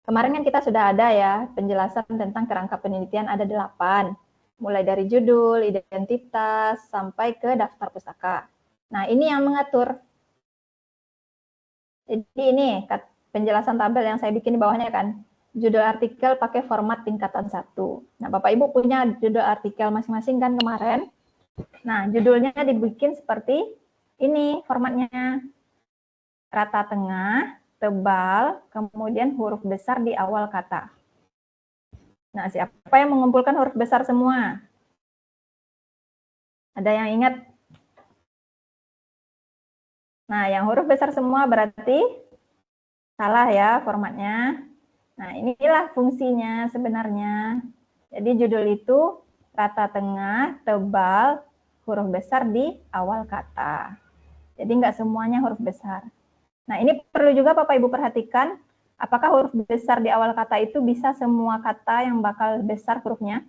Speaker 1: Kemarin kan kita sudah ada ya penjelasan tentang kerangka penelitian ada 8. Mulai dari judul, identitas, sampai ke daftar pustaka. Nah, ini yang mengatur. Jadi ini penjelasan tabel yang saya bikin di bawahnya kan. Judul artikel pakai format tingkatan 1. Nah, Bapak Ibu punya judul artikel masing-masing kan kemarin. Nah, judulnya dibikin seperti ini formatnya. Rata tengah, tebal, kemudian huruf besar di awal kata. Nah, siapa yang mengumpulkan huruf besar semua? Ada yang ingat? Nah, yang huruf besar semua berarti salah ya formatnya. Nah, inilah fungsinya sebenarnya. Jadi judul itu rata tengah, tebal, huruf besar di awal kata. Jadi nggak semuanya huruf besar. Nah, ini perlu juga Bapak Ibu perhatikan, apakah huruf besar di awal kata itu bisa semua kata yang bakal besar hurufnya?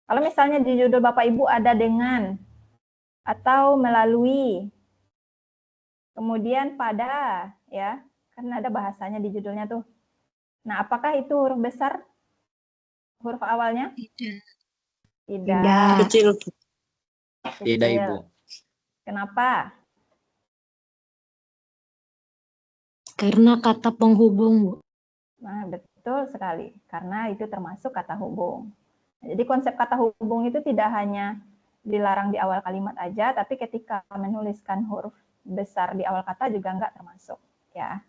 Speaker 1: Kalau misalnya di judul Bapak Ibu ada dengan, atau melalui, kemudian pada, ya, karena ada bahasanya di judulnya tuh. Nah, apakah itu huruf besar? Huruf awalnya?
Speaker 3: Tidak.
Speaker 1: Tidak.
Speaker 4: Kecil.
Speaker 1: Kecil.
Speaker 4: Tidak, Ibu.
Speaker 1: Kenapa?
Speaker 2: Karena kata penghubung, Bu.
Speaker 1: Nah, betul sekali. Karena itu termasuk kata hubung. Jadi konsep kata hubung itu tidak hanya dilarang di awal kalimat aja, tapi ketika menuliskan huruf besar di awal kata juga enggak termasuk. Ya.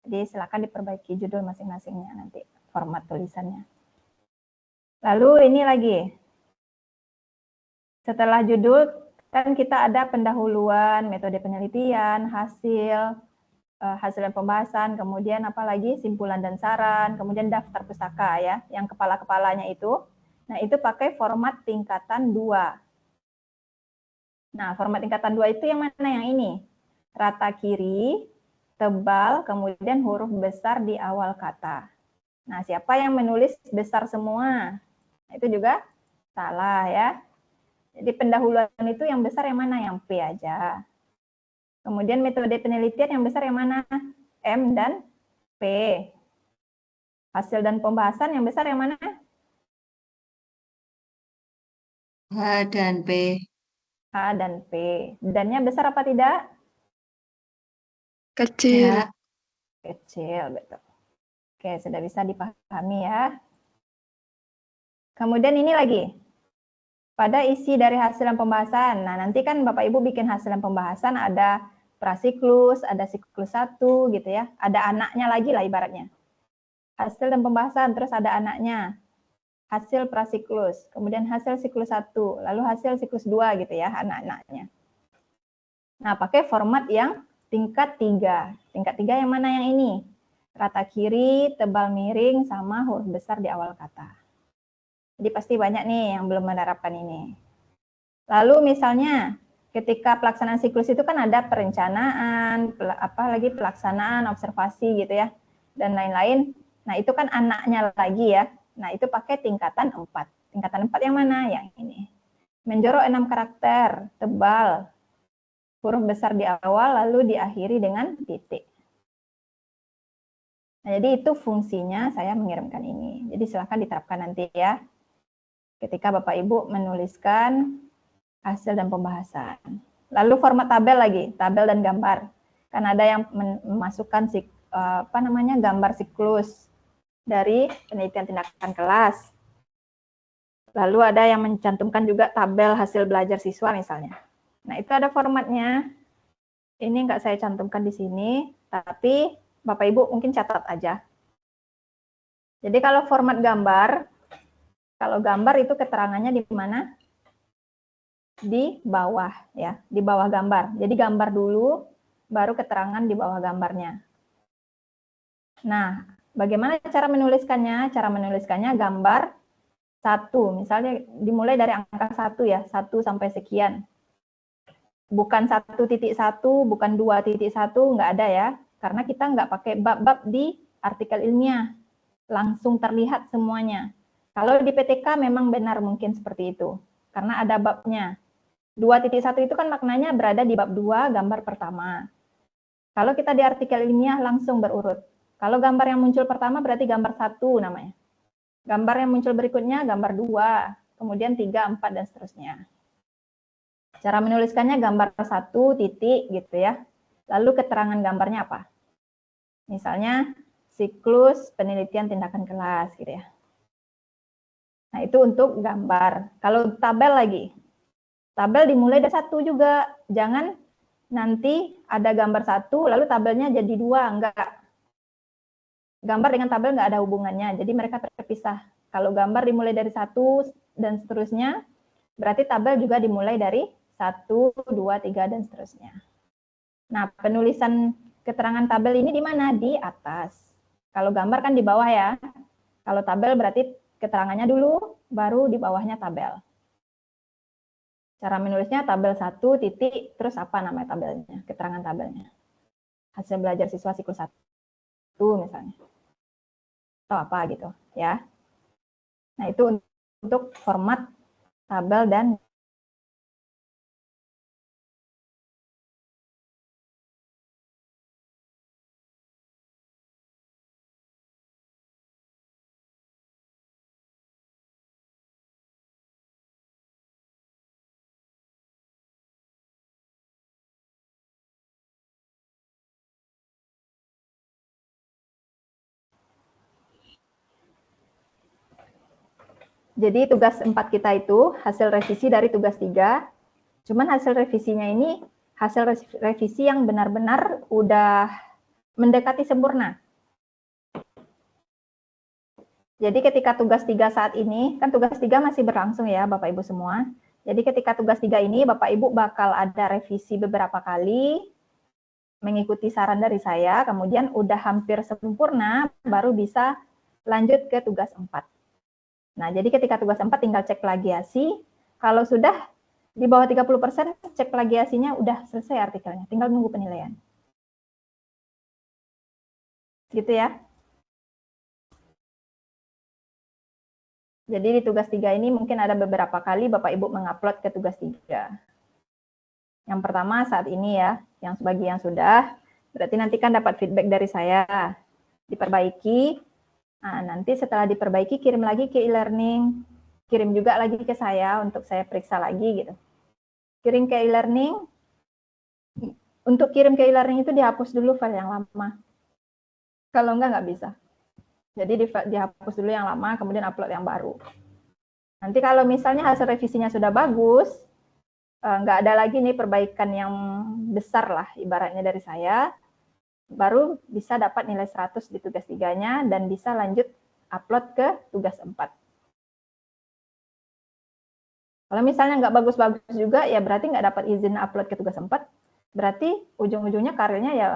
Speaker 1: Jadi silakan diperbaiki judul masing-masingnya nanti, format tulisannya. Lalu ini lagi. Setelah judul, kan kita ada pendahuluan, metode penelitian, hasil dan pembahasan, kemudian apalagi simpulan dan saran, kemudian daftar pustaka ya, yang kepala-kepalanya itu. Nah, itu pakai format tingkatan 2. Nah, format tingkatan 2 itu yang mana? Yang ini. Rata kiri, tebal, kemudian huruf besar di awal kata. Nah, siapa yang menulis besar semua? Nah, itu juga salah ya. Jadi pendahuluan itu yang besar yang mana? Yang P aja. Kemudian metode penelitian yang besar yang mana? M dan P. Hasil dan pembahasan yang besar yang mana?
Speaker 3: H dan P.
Speaker 1: H dan P. Dan-nya besar apa tidak?
Speaker 2: Kecil.
Speaker 3: Ya.
Speaker 1: Kecil, betul. Oke, sudah bisa dipahami ya. Kemudian ini lagi. Pada isi dari hasil dan pembahasan. Nah, nanti kan Bapak Ibu bikin hasil dan pembahasan ada prasiklus, ada siklus 1 gitu ya. Ada anaknya lagi lah ibaratnya. Hasil dan pembahasan, terus ada anaknya. Hasil prasiklus, kemudian hasil siklus 1, lalu hasil siklus 2 gitu ya, anak-anaknya. Nah, pakai format yang tingkat 3. Tingkat 3 yang mana yang ini? Rata kiri, tebal miring, sama huruf besar di awal kata. Jadi pasti banyak nih yang belum menerapkan ini. Lalu misalnya ketika pelaksanaan siklus itu kan ada perencanaan, apalagi pelaksanaan, observasi gitu ya, dan lain-lain. Nah itu kan anaknya lagi ya. Nah itu pakai tingkatan 4. Tingkatan 4 yang mana? Yang ini. Menjorok 6 karakter, tebal, huruf besar di awal, lalu diakhiri dengan titik. Nah, jadi itu fungsinya saya mengirimkan ini. Jadi silahkan diterapkan nanti ya. Ketika Bapak Ibu menuliskan hasil dan pembahasan. Lalu format tabel lagi, tabel dan gambar. Kan ada yang memasukkan gambar siklus dari penelitian tindakan kelas. Lalu ada yang mencantumkan juga tabel hasil belajar siswa misalnya. Nah, itu ada formatnya. Ini nggak saya cantumkan di sini, tapi Bapak Ibu mungkin catat aja. Jadi kalau format gambar, kalau gambar itu keterangannya di mana? Di bawah ya, di bawah gambar. Jadi gambar dulu, baru keterangan di bawah gambarnya. Nah, bagaimana cara menuliskannya? Cara menuliskannya gambar 1, misalnya dimulai dari angka 1 ya, 1 sampai sekian. Bukan 1.1, bukan 2.1, nggak ada ya. Karena kita nggak pakai bab-bab di artikel ilmiah. Langsung terlihat semuanya. Kalau di PTK memang benar mungkin seperti itu. Karena ada babnya. 2.1 itu kan maknanya berada di bab 2, gambar pertama. Kalau kita di artikel ilmiah langsung berurut. Kalau gambar yang muncul pertama berarti gambar 1 namanya. Gambar yang muncul berikutnya gambar 2, kemudian 3, 4, dan seterusnya. Cara menuliskannya gambar 1 titik gitu ya. Lalu keterangan gambarnya apa? Misalnya siklus penelitian tindakan kelas gitu ya. Nah, itu untuk gambar. Kalau tabel lagi. Tabel dimulai dari 1 juga. Jangan nanti ada gambar 1 lalu tabelnya jadi 2, enggak. Gambar dengan tabel enggak ada hubungannya. Jadi mereka terpisah. Kalau gambar dimulai dari 1 dan seterusnya, berarti tabel juga dimulai dari 1, 2, 3, dan seterusnya. Nah, penulisan keterangan tabel ini di mana? Di atas. Kalau gambar kan di bawah ya. Kalau tabel berarti keterangannya dulu, baru di bawahnya tabel. Cara menulisnya tabel 1 titik, terus apa nama tabelnya? Keterangan tabelnya. Hasil belajar siswa siklus 1 misalnya. Atau apa gitu ya. Nah, itu untuk format tabel dan jadi tugas 4 kita itu hasil revisi dari tugas 3. Cuman hasil revisinya ini hasil revisi yang benar-benar udah mendekati sempurna. Jadi ketika tugas 3 saat ini, kan tugas 3 masih berlangsung ya Bapak Ibu semua. Jadi ketika tugas 3 ini Bapak Ibu bakal ada revisi beberapa kali, mengikuti saran dari saya, kemudian udah hampir sempurna, baru bisa lanjut ke tugas 4. Nah, jadi ketika tugas 4 tinggal cek plagiasi, kalau sudah di bawah 30%, cek plagiasinya udah selesai artikelnya, tinggal nunggu penilaian. Gitu ya. Jadi di tugas 3 ini mungkin ada beberapa kali Bapak Ibu mengupload ke tugas 3. Yang pertama saat ini ya, yang sebagian sudah, berarti nanti kan dapat feedback dari saya, diperbaiki. Nah, nanti setelah diperbaiki kirim lagi ke e-learning, kirim juga lagi ke saya untuk saya periksa lagi gitu. Kirim ke e-learning, untuk kirim ke e-learning itu dihapus dulu file yang lama. Kalau enggak bisa. Jadi dihapus dulu yang lama, kemudian upload yang baru. Nanti kalau misalnya hasil revisinya sudah bagus, nggak ada lagi nih perbaikan yang besar lah ibaratnya dari saya, baru bisa dapat nilai 100 di tugas 3-nya dan bisa lanjut upload ke tugas 4. Kalau misalnya nggak bagus-bagus juga, ya berarti nggak dapat izin upload ke tugas 4, berarti ujung-ujungnya karirnya ya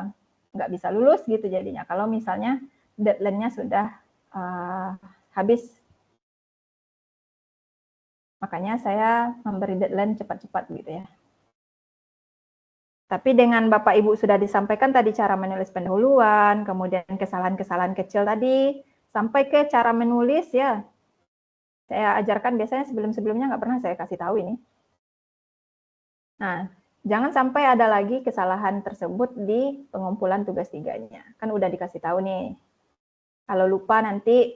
Speaker 1: nggak bisa lulus gitu jadinya. Kalau misalnya deadline-nya sudah habis Makanya saya memberi deadline cepat-cepat gitu ya. Tapi dengan Bapak Ibu sudah disampaikan tadi cara menulis pendahuluan, kemudian kesalahan-kesalahan kecil tadi, sampai ke cara menulis ya. Saya ajarkan biasanya sebelum-sebelumnya nggak pernah saya kasih tahu ini. Nah, jangan sampai ada lagi kesalahan tersebut di pengumpulan tugas 3-nya. Kan udah dikasih tahu nih. Kalau lupa nanti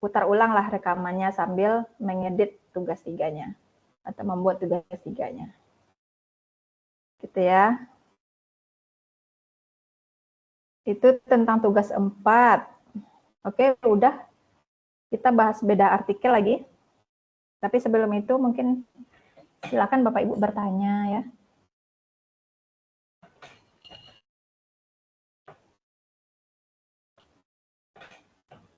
Speaker 1: putar ulanglah rekamannya sambil mengedit tugas 3-nya atau membuat tugas 3-nya. Gitu ya. Itu tentang tugas 4. Oke, udah. Kita bahas beda artikel lagi. Tapi sebelum itu mungkin silakan Bapak Ibu bertanya ya.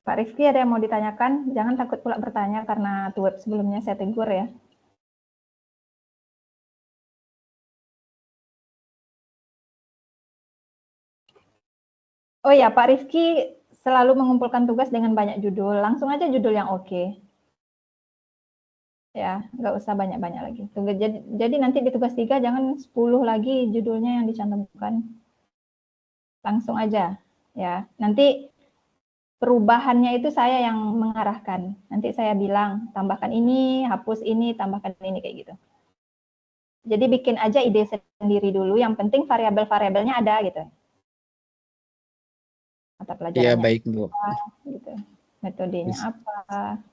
Speaker 1: Pak Rifki ada yang mau ditanyakan? Jangan takut pula bertanya karena web sebelumnya saya tegur ya. Oh ya, Pak Rifki selalu mengumpulkan tugas dengan banyak judul. Langsung aja judul yang oke. Ya, nggak usah banyak-banyak lagi. Jadi nanti di tugas 3 jangan 10 lagi judulnya yang dicantumkan. Langsung aja. Ya, nanti perubahannya itu saya yang mengarahkan. Nanti saya bilang, tambahkan ini, hapus ini, tambahkan ini, kayak gitu. Jadi bikin aja ide sendiri dulu, yang penting variabel-variabelnya ada gitu. Mata
Speaker 4: Iya,
Speaker 1: pelajarannya
Speaker 4: baik, Bu.
Speaker 1: apa, gitu. Metodenya apa.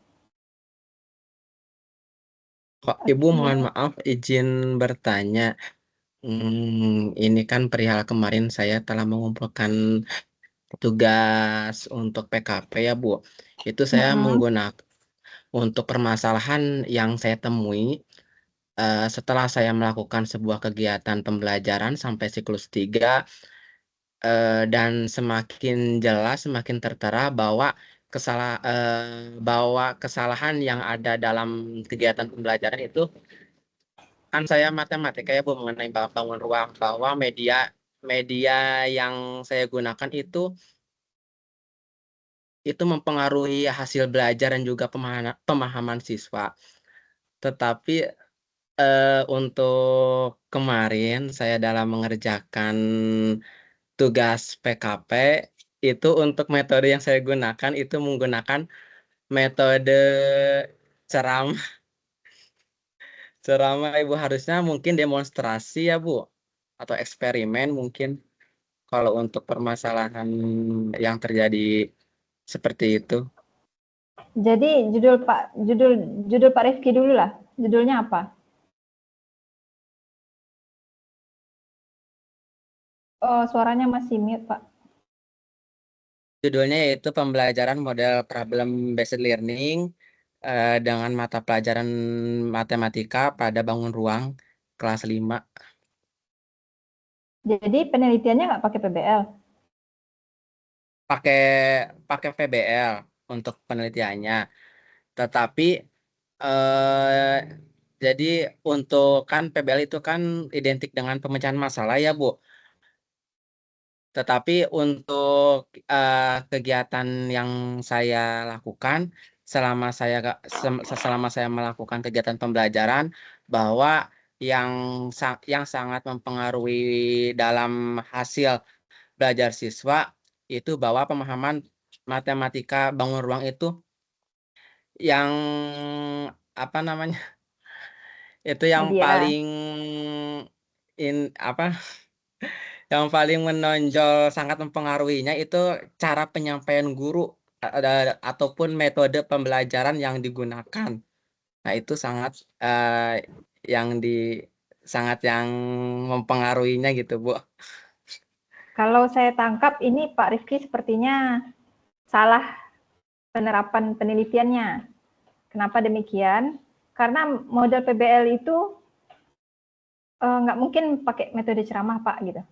Speaker 4: Kok Ibu mohon maaf izin bertanya. Ini kan perihal kemarin saya telah mengumpulkan tugas untuk PKP ya, Bu. Itu saya menggunakan untuk permasalahan yang saya temui setelah saya melakukan sebuah kegiatan pembelajaran sampai siklus 3 dan semakin jelas, semakin tertera bahwa kesalahan yang ada dalam kegiatan pembelajaran itu kan saya matematika ya Bu mengenai bangun ruang bahwa media media yang saya gunakan itu mempengaruhi hasil belajar dan juga pemahaman siswa. Tetapi untuk kemarin saya dalam mengerjakan tugas PKP itu untuk metode yang saya gunakan itu menggunakan metode ceramah. Ceramah Ibu harusnya mungkin demonstrasi ya Bu atau eksperimen mungkin kalau untuk permasalahan yang terjadi seperti itu.
Speaker 1: Jadi judul Pak Rifki dulu lah. Judulnya apa? Oh, suaranya masih mute, Pak.
Speaker 4: Judulnya yaitu pembelajaran model problem based learning dengan mata pelajaran matematika pada bangun ruang kelas 5.
Speaker 1: Jadi penelitiannya nggak pakai PBL?
Speaker 4: Pakai pakai VBL untuk penelitiannya. Tetapi eh, jadi untuk kan PBL itu kan identik dengan pemecahan masalah ya, Bu. Tetapi untuk kegiatan yang saya lakukan selama saya melakukan kegiatan pembelajaran bahwa yang yang sangat mempengaruhi dalam hasil belajar siswa itu bahwa pemahaman matematika bangun ruang itu yang apa namanya itu yang
Speaker 1: Media.
Speaker 4: paling apa yang paling menonjol sangat mempengaruhinya itu cara penyampaian guru ataupun metode pembelajaran yang digunakan. Nah, itu yang di sangat yang mempengaruhinya gitu, Bu.
Speaker 1: Kalau saya tangkap ini Pak Rifki sepertinya salah penerapan penelitiannya. Kenapa demikian? Karena model PBL itu nggak mungkin pakai metode ceramah, Pak, gitu.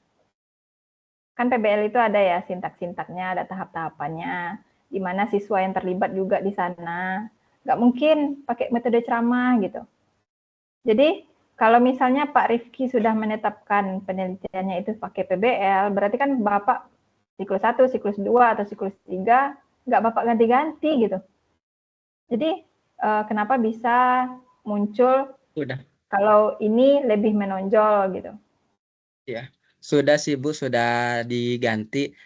Speaker 1: Kan PBL itu ada ya sintak-sintaknya, ada tahap-tahapannya, di mana siswa yang terlibat juga di sana. Nggak mungkin pakai metode ceramah gitu. Jadi kalau misalnya Pak Rifki sudah menetapkan penelitiannya itu pakai PBL, berarti kan Bapak siklus 1, siklus 2, atau siklus 3, nggak Bapak ganti-ganti gitu. Jadi kenapa bisa muncul
Speaker 4: Udah.
Speaker 1: kalau ini lebih menonjol gitu.
Speaker 4: Ya, sudah sih Bu, sudah diganti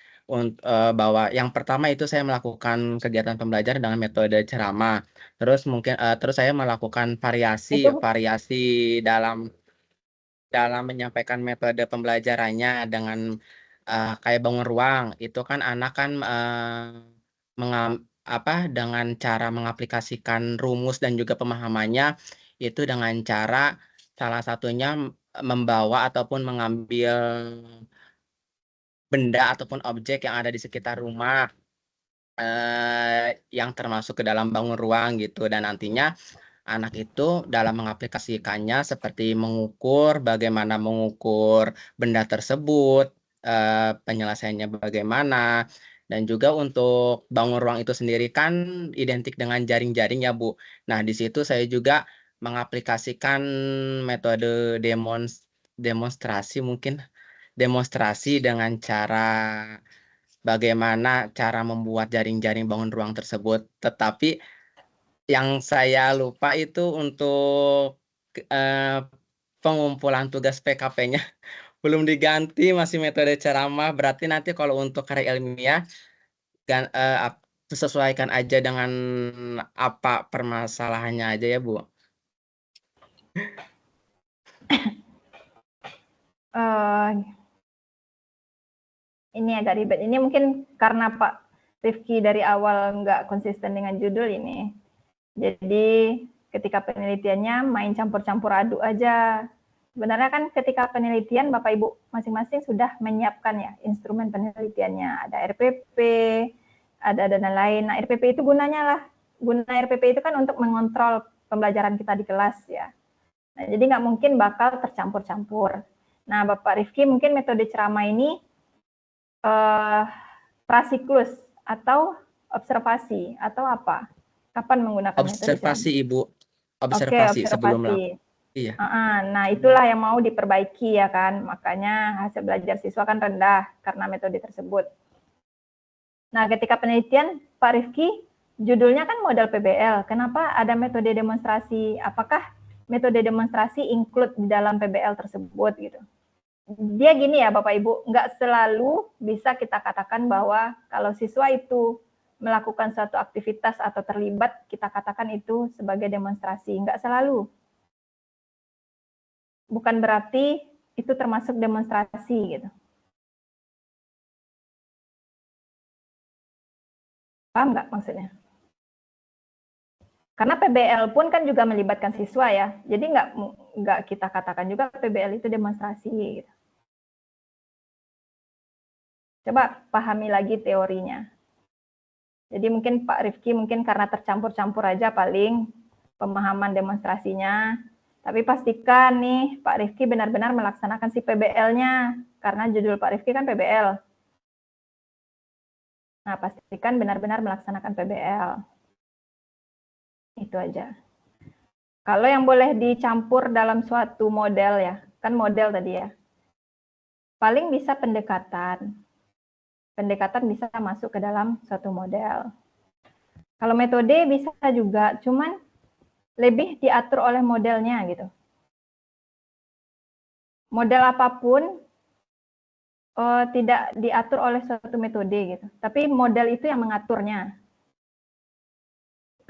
Speaker 4: bahwa yang pertama itu saya melakukan kegiatan pembelajaran dengan metode ceramah. Terus mungkin terus saya melakukan variasi
Speaker 1: Itu
Speaker 4: variasi dalam dalam menyampaikan metode pembelajarannya dengan kayak bangun ruang. Itu kan anak kan dengan cara mengaplikasikan rumus dan juga pemahamannya itu dengan cara salah satunya membawa ataupun mengambil benda ataupun objek yang ada di sekitar rumah yang termasuk ke dalam bangun ruang gitu, dan nantinya anak itu dalam mengaplikasikannya seperti bagaimana mengukur benda tersebut, penyelesaiannya bagaimana, dan juga untuk bangun ruang itu sendiri kan identik dengan jaring-jaring ya Bu. Nah di situ saya juga mengaplikasikan metode demonstrasi dengan cara bagaimana cara membuat jaring-jaring bangun ruang tersebut. Tetapi yang saya lupa itu untuk eh, pengumpulan tugas PKP-nya belum diganti, masih metode ceramah. Berarti nanti kalau untuk karya ilmiah sesuaikan aja dengan apa permasalahannya aja ya Bu.
Speaker 1: Ini agak ribet. Ini mungkin karena Pak Rifki dari awal nggak konsisten dengan judul ini. Jadi ketika penelitiannya main campur-campur aduk aja. Sebenarnya kan ketika penelitian Bapak Ibu masing-masing sudah menyiapkan ya instrumen penelitiannya. Ada RPP, ada dana lain. Nah RPP itu guna RPP itu kan untuk mengontrol pembelajaran kita di kelas ya. Nah, jadi nggak mungkin bakal tercampur-campur. Nah Bapak Rifki mungkin metode ceramah ini prasiklus atau observasi atau apa? Kapan menggunakan metode ceramah?
Speaker 4: Observasi Ibu,
Speaker 1: Oke,
Speaker 4: observasi sebelum
Speaker 1: observasi.
Speaker 4: Iya.
Speaker 1: Nah, itulah yang mau diperbaiki ya kan. Makanya hasil belajar siswa kan rendah karena metode tersebut. Nah, ketika penelitian Pak Rifki, judulnya kan model PBL. Kenapa ada metode demonstrasi? Apakah metode demonstrasi include di dalam PBL tersebut gitu? Dia gini ya Bapak Ibu, nggak selalu bisa kita katakan bahwa kalau siswa itu melakukan suatu aktivitas atau terlibat, kita katakan itu sebagai demonstrasi. Nggak selalu. Bukan berarti itu termasuk demonstrasi gitu. Paham nggak maksudnya? Karena PBL pun kan juga melibatkan siswa ya. Jadi nggak kita katakan juga PBL itu demonstrasi gitu. Coba pahami lagi teorinya. Jadi mungkin Pak Rifki mungkin karena tercampur-campur aja paling pemahaman demonstrasinya. Tapi pastikan nih Pak Rifki benar-benar melaksanakan si PBL-nya. Karena judul Pak Rifki kan PBL. Nah, pastikan benar-benar melaksanakan PBL. Itu aja. Kalau yang boleh dicampur dalam suatu model ya, kan model tadi ya. Paling bisa pendekatan. Pendekatan bisa masuk ke dalam suatu model. Kalau metode bisa juga, cuman lebih diatur oleh modelnya gitu. Model apapun tidak diatur oleh suatu metode gitu. Tapi model itu yang mengaturnya.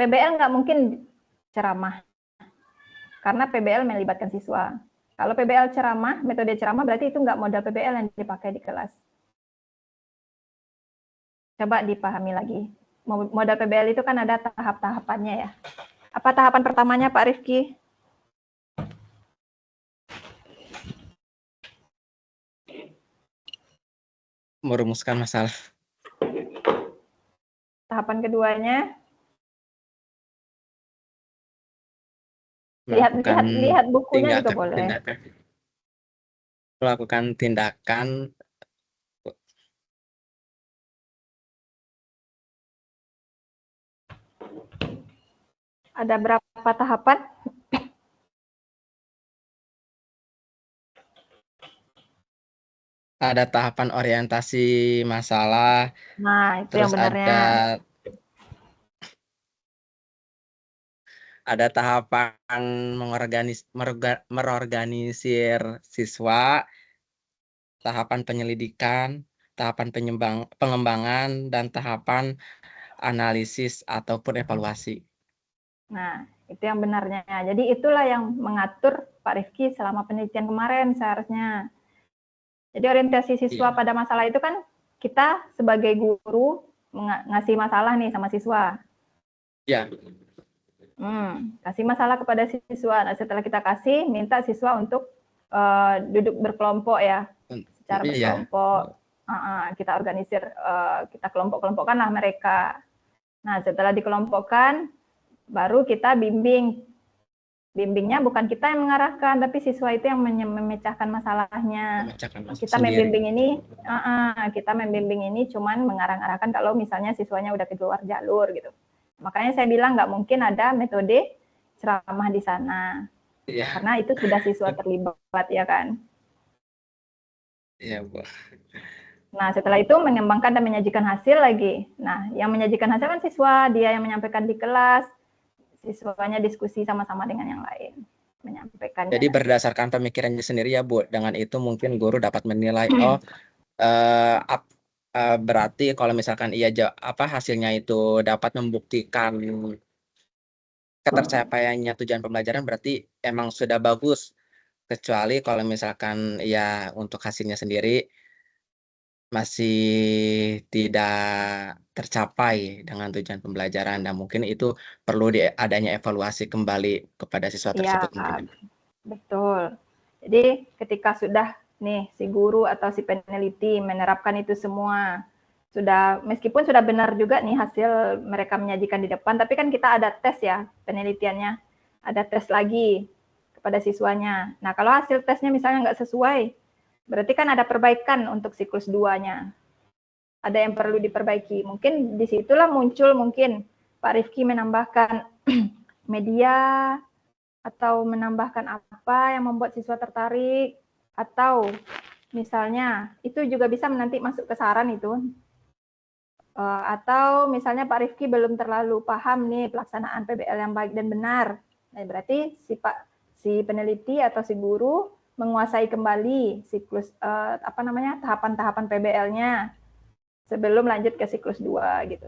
Speaker 1: PBL nggak mungkin ceramah. Karena PBL melibatkan siswa. Kalau PBL ceramah, metode ceramah berarti itu nggak model PBL yang dipakai di kelas. Coba dipahami lagi. Model PBL itu kan ada tahap-tahapannya ya. Apa tahapan pertamanya Pak Rifki?
Speaker 4: Merumuskan masalah.
Speaker 1: Tahapan keduanya?
Speaker 4: Melakukan
Speaker 1: Lihat bukunya juga boleh.
Speaker 4: Melakukan tindakan.
Speaker 1: Ada berapa tahapan?
Speaker 4: Ada tahapan orientasi masalah.
Speaker 1: Nah, itu
Speaker 4: Terus
Speaker 1: yang benarnya.
Speaker 4: ada tahapan merorganisir siswa, tahapan penyelidikan, tahapan pengembangan, dan tahapan analisis ataupun evaluasi.
Speaker 1: Nah, itu yang benarnya. Jadi itulah yang mengatur Pak Rifki selama penelitian kemarin seharusnya. Jadi orientasi siswa
Speaker 4: Iya.
Speaker 1: pada masalah itu kan kita sebagai guru ngasih masalah nih sama siswa.
Speaker 4: Ya,
Speaker 1: Kasih masalah kepada siswa. Nah, setelah kita kasih, minta siswa untuk duduk berkelompok ya, secara
Speaker 4: iya.
Speaker 1: berkelompok. Kita organisir, kita kelompok-kelompokkanlah mereka. Nah, setelah dikelompokkan, baru kita bimbing. Bimbingnya bukan kita yang mengarahkan, tapi siswa itu yang memecahkan masalahnya. Kita membimbing ini, kita membimbing ini cuman mengarang-arahkan kalau misalnya siswanya udah keluar jalur gitu. Makanya saya bilang nggak mungkin ada metode ceramah di sana,
Speaker 4: Iya.
Speaker 1: karena itu sudah siswa terlibat ya kan.
Speaker 4: Iya, Bu.
Speaker 1: Nah, setelah itu mengembangkan dan menyajikan hasil lagi. Nah, yang menyajikan hasil kan siswa, dia yang menyampaikan di kelas, siswanya diskusi sama-sama dengan yang lain, menyampaikannya.
Speaker 4: Jadi berdasarkan pemikirannya sendiri ya, Bu. Dengan itu mungkin guru dapat menilai, berarti kalau misalkan hasilnya itu dapat membuktikan ketercapaiannya tujuan pembelajaran, berarti emang sudah bagus. Kecuali kalau misalkan ya untuk hasilnya sendiri masih tidak tercapai dengan tujuan pembelajaran, dan mungkin itu perlu adanya evaluasi kembali kepada siswa tersebut.
Speaker 1: Iya, betul. Jadi ketika sudah nih si guru atau si peneliti menerapkan itu semua, meskipun sudah benar juga nih hasil mereka menyajikan di depan, tapi kan kita ada tes ya penelitiannya, ada tes lagi kepada siswanya. Nah, kalau hasil tesnya misalnya nggak sesuai, berarti kan ada perbaikan untuk siklus 2-nya. Ada yang perlu diperbaiki. Mungkin disitulah muncul mungkin Pak Rifki menambahkan media atau menambahkan apa yang membuat siswa tertarik, atau misalnya itu juga bisa nanti masuk ke saran itu. Atau misalnya Pak Rifki belum terlalu paham nih pelaksanaan PBL yang baik dan benar. Nah, berarti si peneliti atau si guru menguasai kembali siklus tahapan-tahapan PBL-nya sebelum lanjut ke siklus 2 gitu.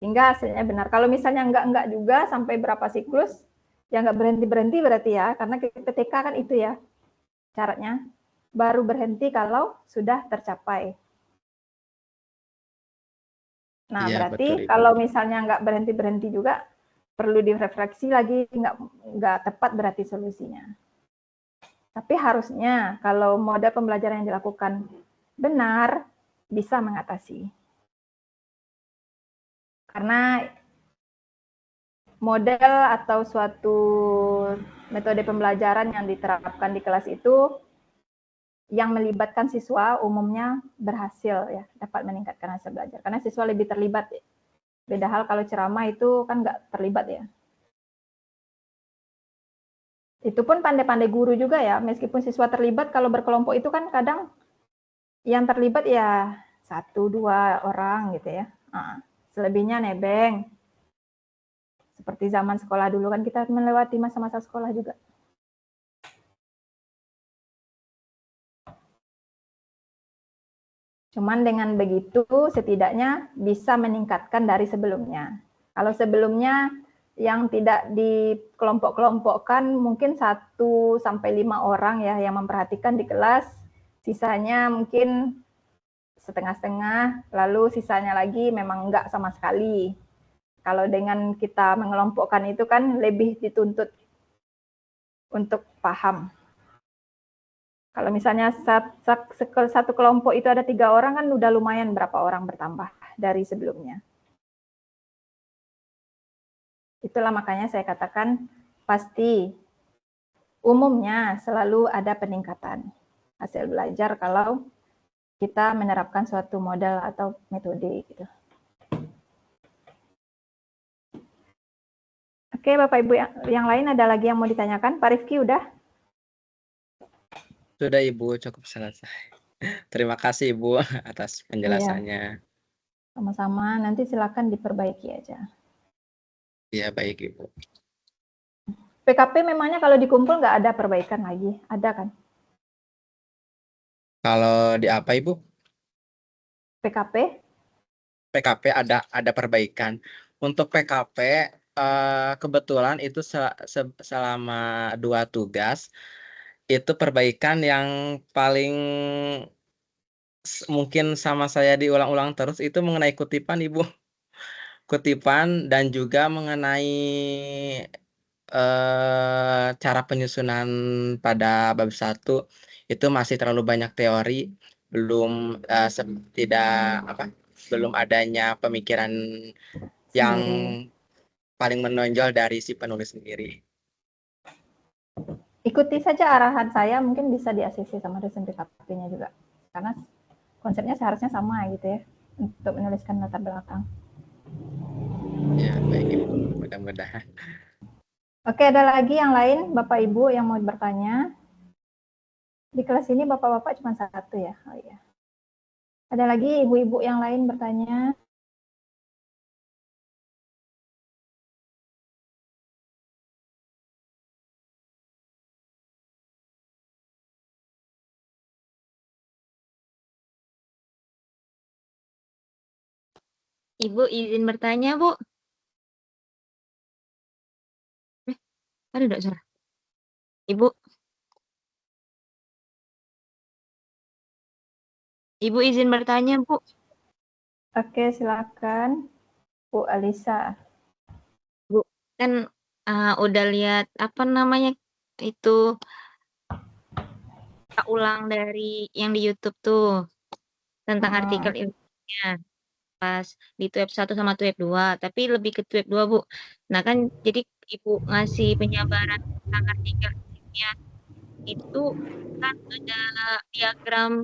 Speaker 1: Hingga hasilnya benar. Kalau misalnya enggak juga sampai berapa siklus, ya nggak berhenti-berhenti berarti ya, karena PTK kan itu ya syaratnya. Baru berhenti kalau sudah tercapai. Nah,
Speaker 4: Iya,
Speaker 1: berarti
Speaker 4: betul, Ibu.
Speaker 1: kalau misalnya nggak berhenti-berhenti juga, perlu direfleksi lagi, nggak tepat berarti solusinya. Tapi harusnya kalau model pembelajaran yang dilakukan benar, bisa mengatasi. Karena model atau suatu metode pembelajaran yang diterapkan di kelas itu yang melibatkan siswa umumnya berhasil ya, dapat meningkatkan hasil belajar. Karena siswa lebih terlibat. Beda hal kalau ceramah itu kan nggak terlibat ya. Itu pun pandai-pandai guru juga ya, meskipun siswa terlibat, kalau berkelompok itu kan kadang yang terlibat ya 1-2 orang gitu ya. Selebihnya nebeng. Seperti zaman sekolah dulu kan kita melewati masa-masa sekolah juga. Cuman dengan begitu setidaknya bisa meningkatkan dari sebelumnya. Kalau sebelumnya yang tidak dikelompok-kelompokkan mungkin 1-5 orang ya yang memperhatikan di kelas, sisanya mungkin setengah-setengah, lalu sisanya lagi memang enggak sama sekali. Kalau dengan kita mengelompokkan itu kan lebih dituntut untuk paham. Kalau misalnya satu kelompok itu ada 3 orang kan udah lumayan berapa orang bertambah dari sebelumnya. Itulah makanya saya katakan pasti umumnya selalu ada peningkatan hasil belajar kalau kita menerapkan suatu model atau metode gitu. Oke, Bapak Ibu yang lain ada lagi yang mau ditanyakan? Pak Rifki udah?
Speaker 4: Sudah, Ibu, cukup selesai. Terima kasih, Ibu, atas penjelasannya.
Speaker 1: Sama-sama, nanti silakan diperbaiki aja.
Speaker 4: Ya, baik Ibu.
Speaker 1: PKP memangnya kalau dikumpul nggak ada perbaikan lagi? Ada kan?
Speaker 4: Kalau di apa Ibu?
Speaker 1: PKP?
Speaker 4: PKP ada perbaikan. Untuk PKP kebetulan itu selama 2 tugas itu perbaikan yang paling mungkin sama saya diulang-ulang terus itu mengenai kutipan Ibu. Kutipan dan juga mengenai cara penyusunan pada bab 1 itu masih terlalu banyak teori, belum tidak apa, belum adanya pemikiran yang
Speaker 1: Sendiri.
Speaker 4: paling menonjol dari si penulis sendiri.
Speaker 1: Ikuti saja arahan saya, mungkin bisa di-ACC sama dosen PKP-nya juga. Karena konsepnya seharusnya sama gitu ya, untuk menuliskan latar belakang.
Speaker 4: Ya, baik Ibu, mudah-mudahan.
Speaker 1: Oke, ada lagi yang lain, Bapak Ibu yang mau bertanya? Di kelas ini Bapak-Bapak cuma 1 ya? Oh iya. Ada lagi ibu-ibu yang lain bertanya?
Speaker 5: Ibu izin bertanya, Bu. Ada enggak suara? Ibu. Ibu izin bertanya, Bu.
Speaker 1: Oke, silakan Bu Alisa.
Speaker 5: Bu, kan udah lihat apa namanya itu ulang dari yang di YouTube tuh tentang artikel ilmiahnya pas di Web 1 sama Web 2, tapi lebih ke Web 2, Bu. Nah, kan jadi Ibu ngasih penjabaran tentang artikel ilmiah itu kan ada diagram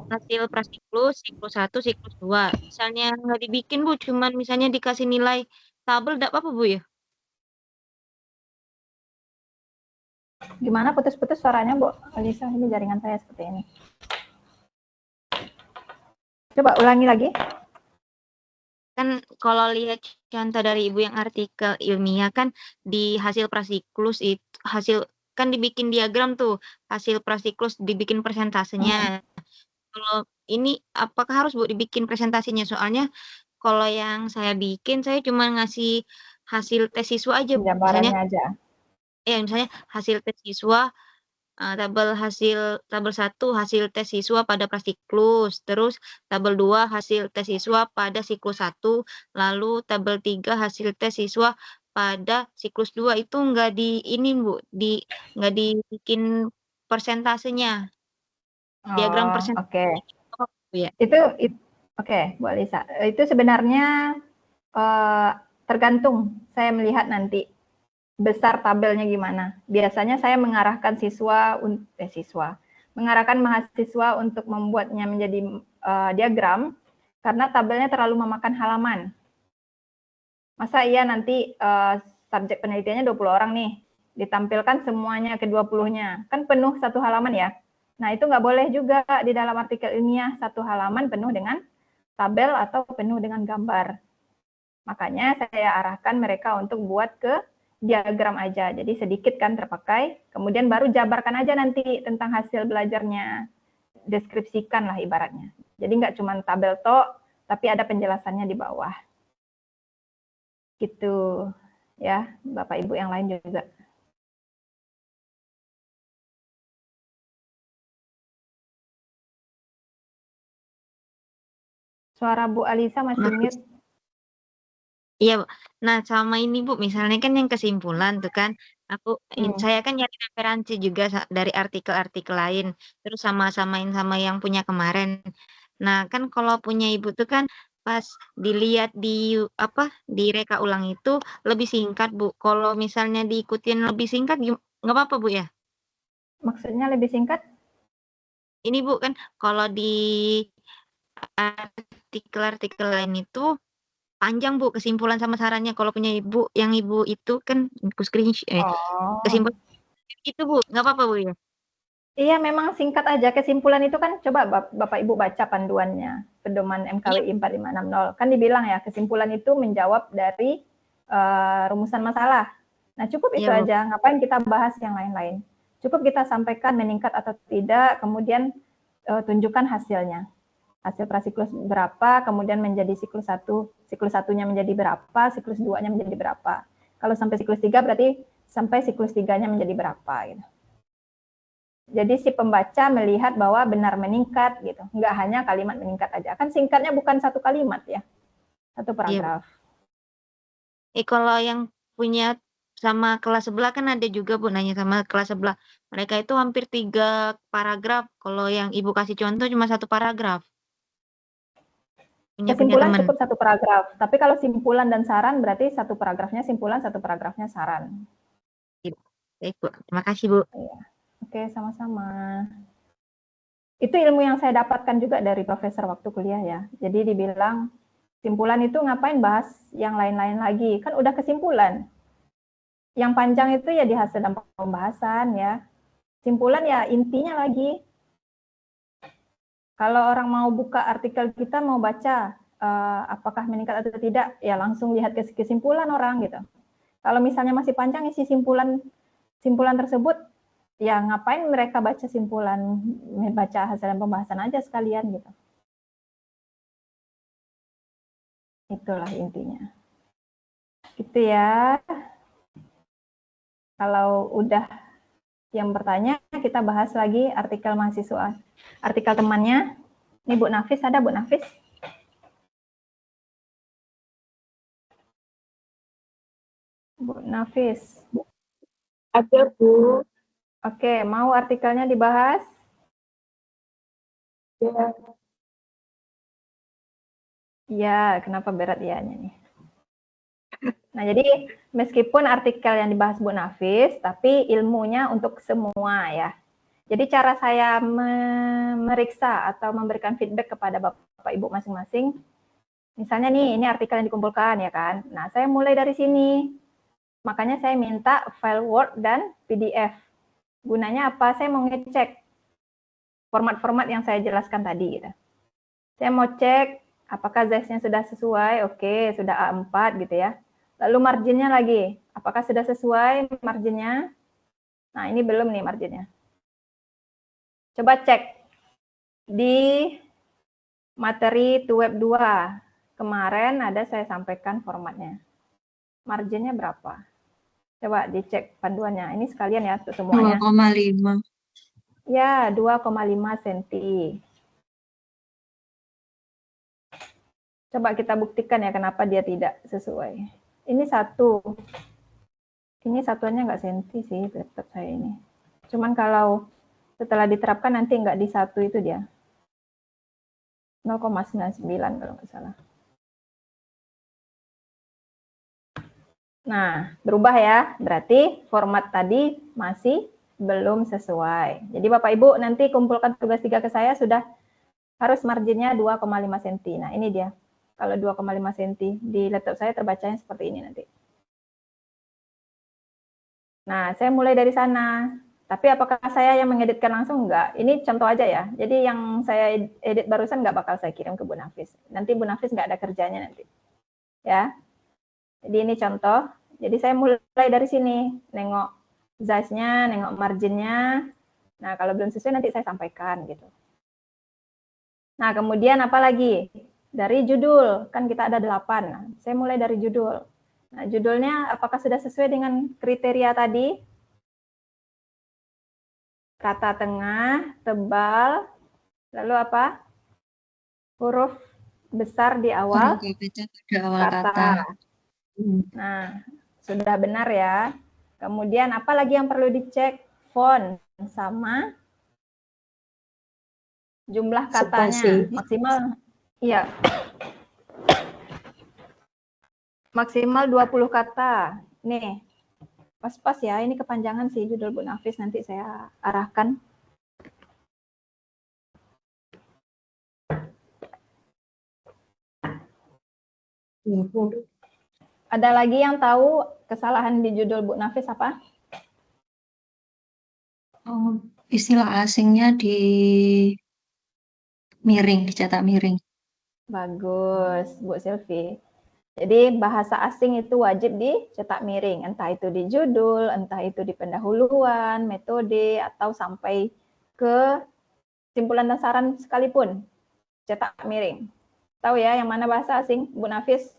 Speaker 5: hasil prasiklus, siklus 1, siklus 2. Misalnya nggak dibikin, Bu, cuman misalnya dikasih nilai tabel, enggak apa-apa, Bu, ya?
Speaker 1: Gimana putus-putus suaranya, Bu Alisa? Ini jaringan saya seperti ini. Coba ulangi lagi.
Speaker 5: Kan kalau lihat contoh dari Ibu yang artikel ilmiah kan di hasil prasiklus itu hasil kan dibikin diagram tuh, hasil prasiklus dibikin persentasenya. Kalau ini apakah harus Bu dibikin presentasinya? Soalnya kalau yang saya bikin saya cuma ngasih hasil tes siswa aja, Bu. Misalnya
Speaker 1: Gambarannya aja.
Speaker 5: misalnya hasil tes siswa tabel 1 hasil tes siswa pada prasiklus, terus tabel 2 hasil tes siswa pada siklus 1, lalu tabel 3 hasil tes siswa pada siklus 2 itu enggak di ini, Bu, enggak dibikin persentasenya. Diagram
Speaker 1: Oh,
Speaker 5: persentase.
Speaker 1: oke.
Speaker 5: Ya.
Speaker 1: Itu oke, Bu Alisa. Itu sebenarnya tergantung saya melihat nanti besar tabelnya gimana. Biasanya saya mengarahkan mengarahkan mahasiswa untuk membuatnya menjadi diagram karena tabelnya terlalu memakan halaman. Masa iya nanti subjek penelitiannya 20 orang nih, ditampilkan semuanya ke-20-nya. Kan penuh 1 halaman ya. Nah, itu nggak boleh juga di dalam artikel ilmiah 1 halaman penuh dengan tabel atau penuh dengan gambar. Makanya saya arahkan mereka untuk buat ke diagram aja. Jadi sedikit kan terpakai, kemudian baru jabarkan aja nanti tentang hasil belajarnya. Deskripsikan lah ibaratnya. Jadi nggak cuma tabel tok, tapi ada penjelasannya di bawah. Gitu ya, Bapak Ibu yang lain juga. Suara Bu Alisa masih mute.
Speaker 5: Iya, nah sama ini Bu, misalnya kan yang kesimpulan tuh kan, saya kan nyari referensi juga dari artikel-artikel lain, terus sama-samain sama yang punya kemarin. Nah kan kalau punya Ibu tuh kan pas dilihat di di reka ulang itu lebih singkat Bu. Kalau misalnya diikutin lebih singkat nggak apa-apa Bu ya?
Speaker 1: Maksudnya lebih singkat?
Speaker 5: Ini Bu kan kalau di artikel-artikel lain itu panjang Bu kesimpulan sama sarannya. Kalau punya Ibu, yang Ibu itu kan aku kesimpulan itu Bu, nggak apa-apa Bu ya?
Speaker 1: Iya, memang singkat aja. Kesimpulan itu kan coba Bapak Ibu baca panduannya, pedoman MKWI 4560. Kan dibilang ya, kesimpulan itu menjawab dari rumusan masalah. Nah, cukup itu
Speaker 5: Iya, Bu.
Speaker 1: aja. Ngapain kita bahas yang lain-lain? Cukup kita sampaikan meningkat atau tidak, kemudian tunjukkan hasilnya. Hasil prasiklus berapa, kemudian menjadi siklus 1, siklus 1-nya menjadi berapa, siklus 2-nya menjadi berapa. Kalau sampai siklus 3 berarti sampai siklus 3-nya menjadi berapa gitu. Jadi si pembaca melihat bahwa benar meningkat gitu. Nggak hanya kalimat meningkat aja. Kan singkatnya bukan satu kalimat ya. Satu
Speaker 5: Iya, Bu.
Speaker 1: paragraf.
Speaker 5: Kalau yang punya sama kelas sebelah kan ada juga Bu nanya sama kelas sebelah. Mereka itu hampir 3 paragraf. Kalau yang Ibu kasih contoh cuma 1 paragraf. Punya
Speaker 1: Kesimpulan
Speaker 5: teman.
Speaker 1: cukup 1 paragraf. Tapi kalau simpulan dan saran berarti 1 paragrafnya simpulan, 1 paragrafnya saran.
Speaker 5: Baik, Bu. Terima kasih, Bu.
Speaker 1: Iya. Oke, sama-sama. Itu ilmu yang saya dapatkan juga dari profesor waktu kuliah ya. Jadi dibilang simpulan itu ngapain bahas yang lain-lain lagi? Kan udah kesimpulan. Yang panjang itu ya di hasil dan pembahasan ya. Simpulan ya intinya lagi. Kalau orang mau buka artikel kita mau baca apakah meningkat atau tidak, ya langsung lihat kesimpulan orang gitu. Kalau misalnya masih panjang isi simpulan tersebut, ya ngapain mereka baca simpulan, baca hasil dan pembahasan aja sekalian gitu. Itulah intinya. Gitu ya. Kalau udah yang bertanya, kita bahas lagi artikel mahasiswa. Artikel temannya. Ini Bu Nafis, ada Bu Nafis? Bu Nafis.
Speaker 2: Ada, Bu.
Speaker 1: Oke, mau artikelnya dibahas?
Speaker 2: Ya.
Speaker 1: Ya, kenapa berat ya-nya nih? Nah, jadi meskipun artikel yang dibahas Bu Nafis, tapi ilmunya untuk semua ya. Jadi cara saya memeriksa atau memberikan feedback kepada Bapak Ibu masing-masing, misalnya nih, ini artikel yang dikumpulkan ya kan. Nah, saya mulai dari sini. Makanya saya minta file Word dan PDF. Gunanya apa? Saya mau ngecek format-format yang saya jelaskan tadi gitu. Saya mau cek apakah size-nya sudah sesuai, oke, sudah A4 gitu ya. Lalu marginnya lagi, apakah sudah sesuai marginnya? Nah, ini belum nih marginnya. Coba cek di materi Tuweb 2. Kemarin ada saya sampaikan formatnya. Marginnya berapa? Coba dicek panduannya. Ini sekalian ya untuk semuanya.
Speaker 3: 2,5.
Speaker 1: Ya, 2,5 cm. Coba kita buktikan ya kenapa dia tidak sesuai. Ini satu. Ini satuannya nggak senti sih laptop saya ini. Cuman kalau setelah diterapkan nanti nggak di satu itu dia. 0,99 kalau nggak salah. Nah, berubah ya. Berarti format tadi masih belum sesuai. Jadi Bapak Ibu nanti kumpulkan tugas 3 ke saya sudah harus marginnya 2,5 cm. Nah, ini dia. Kalau 2,5 cm di laptop saya terbacanya seperti ini nanti. Nah, saya mulai dari sana. Tapi apakah saya yang mengeditkan langsung? Enggak. Ini contoh aja ya. Jadi yang saya edit barusan nggak bakal saya kirim ke Bu Nafis. Nanti Bu Nafis nggak ada kerjanya nanti. Ya. Jadi ini contoh. Jadi saya mulai dari sini. Nengok size-nya, nengok marginnya. Nah, kalau belum sesuai nanti saya sampaikan gitu. Nah, kemudian apa lagi? Dari judul. Kan kita ada 8. Nah, saya mulai dari judul. Nah, judulnya apakah sudah sesuai dengan kriteria tadi? Kata tengah, tebal, lalu apa? Huruf besar di awal
Speaker 3: Huruf kecil pada awal
Speaker 1: kata.
Speaker 3: kata.
Speaker 1: Nah, sudah benar ya. Kemudian apa lagi yang perlu dicek? Font sama jumlah katanya.
Speaker 2: Spasi.
Speaker 1: Maksimal, iya. Maksimal 20 kata. Nih, pas-pas ya. Ini kepanjangan sih judul Bu Nafis. Nanti saya arahkan. Ada lagi yang tahu kesalahan di judul Bu Nafis apa?
Speaker 3: Oh, istilah asingnya di miring, dicetak miring.
Speaker 1: Bagus, Bu Silvi. Jadi bahasa asing itu wajib dicetak miring, entah itu di judul, entah itu di pendahuluan, metode, atau sampai ke simpulan dan saran sekalipun, cetak miring. Tahu ya yang mana bahasa asing, Bu Nafis?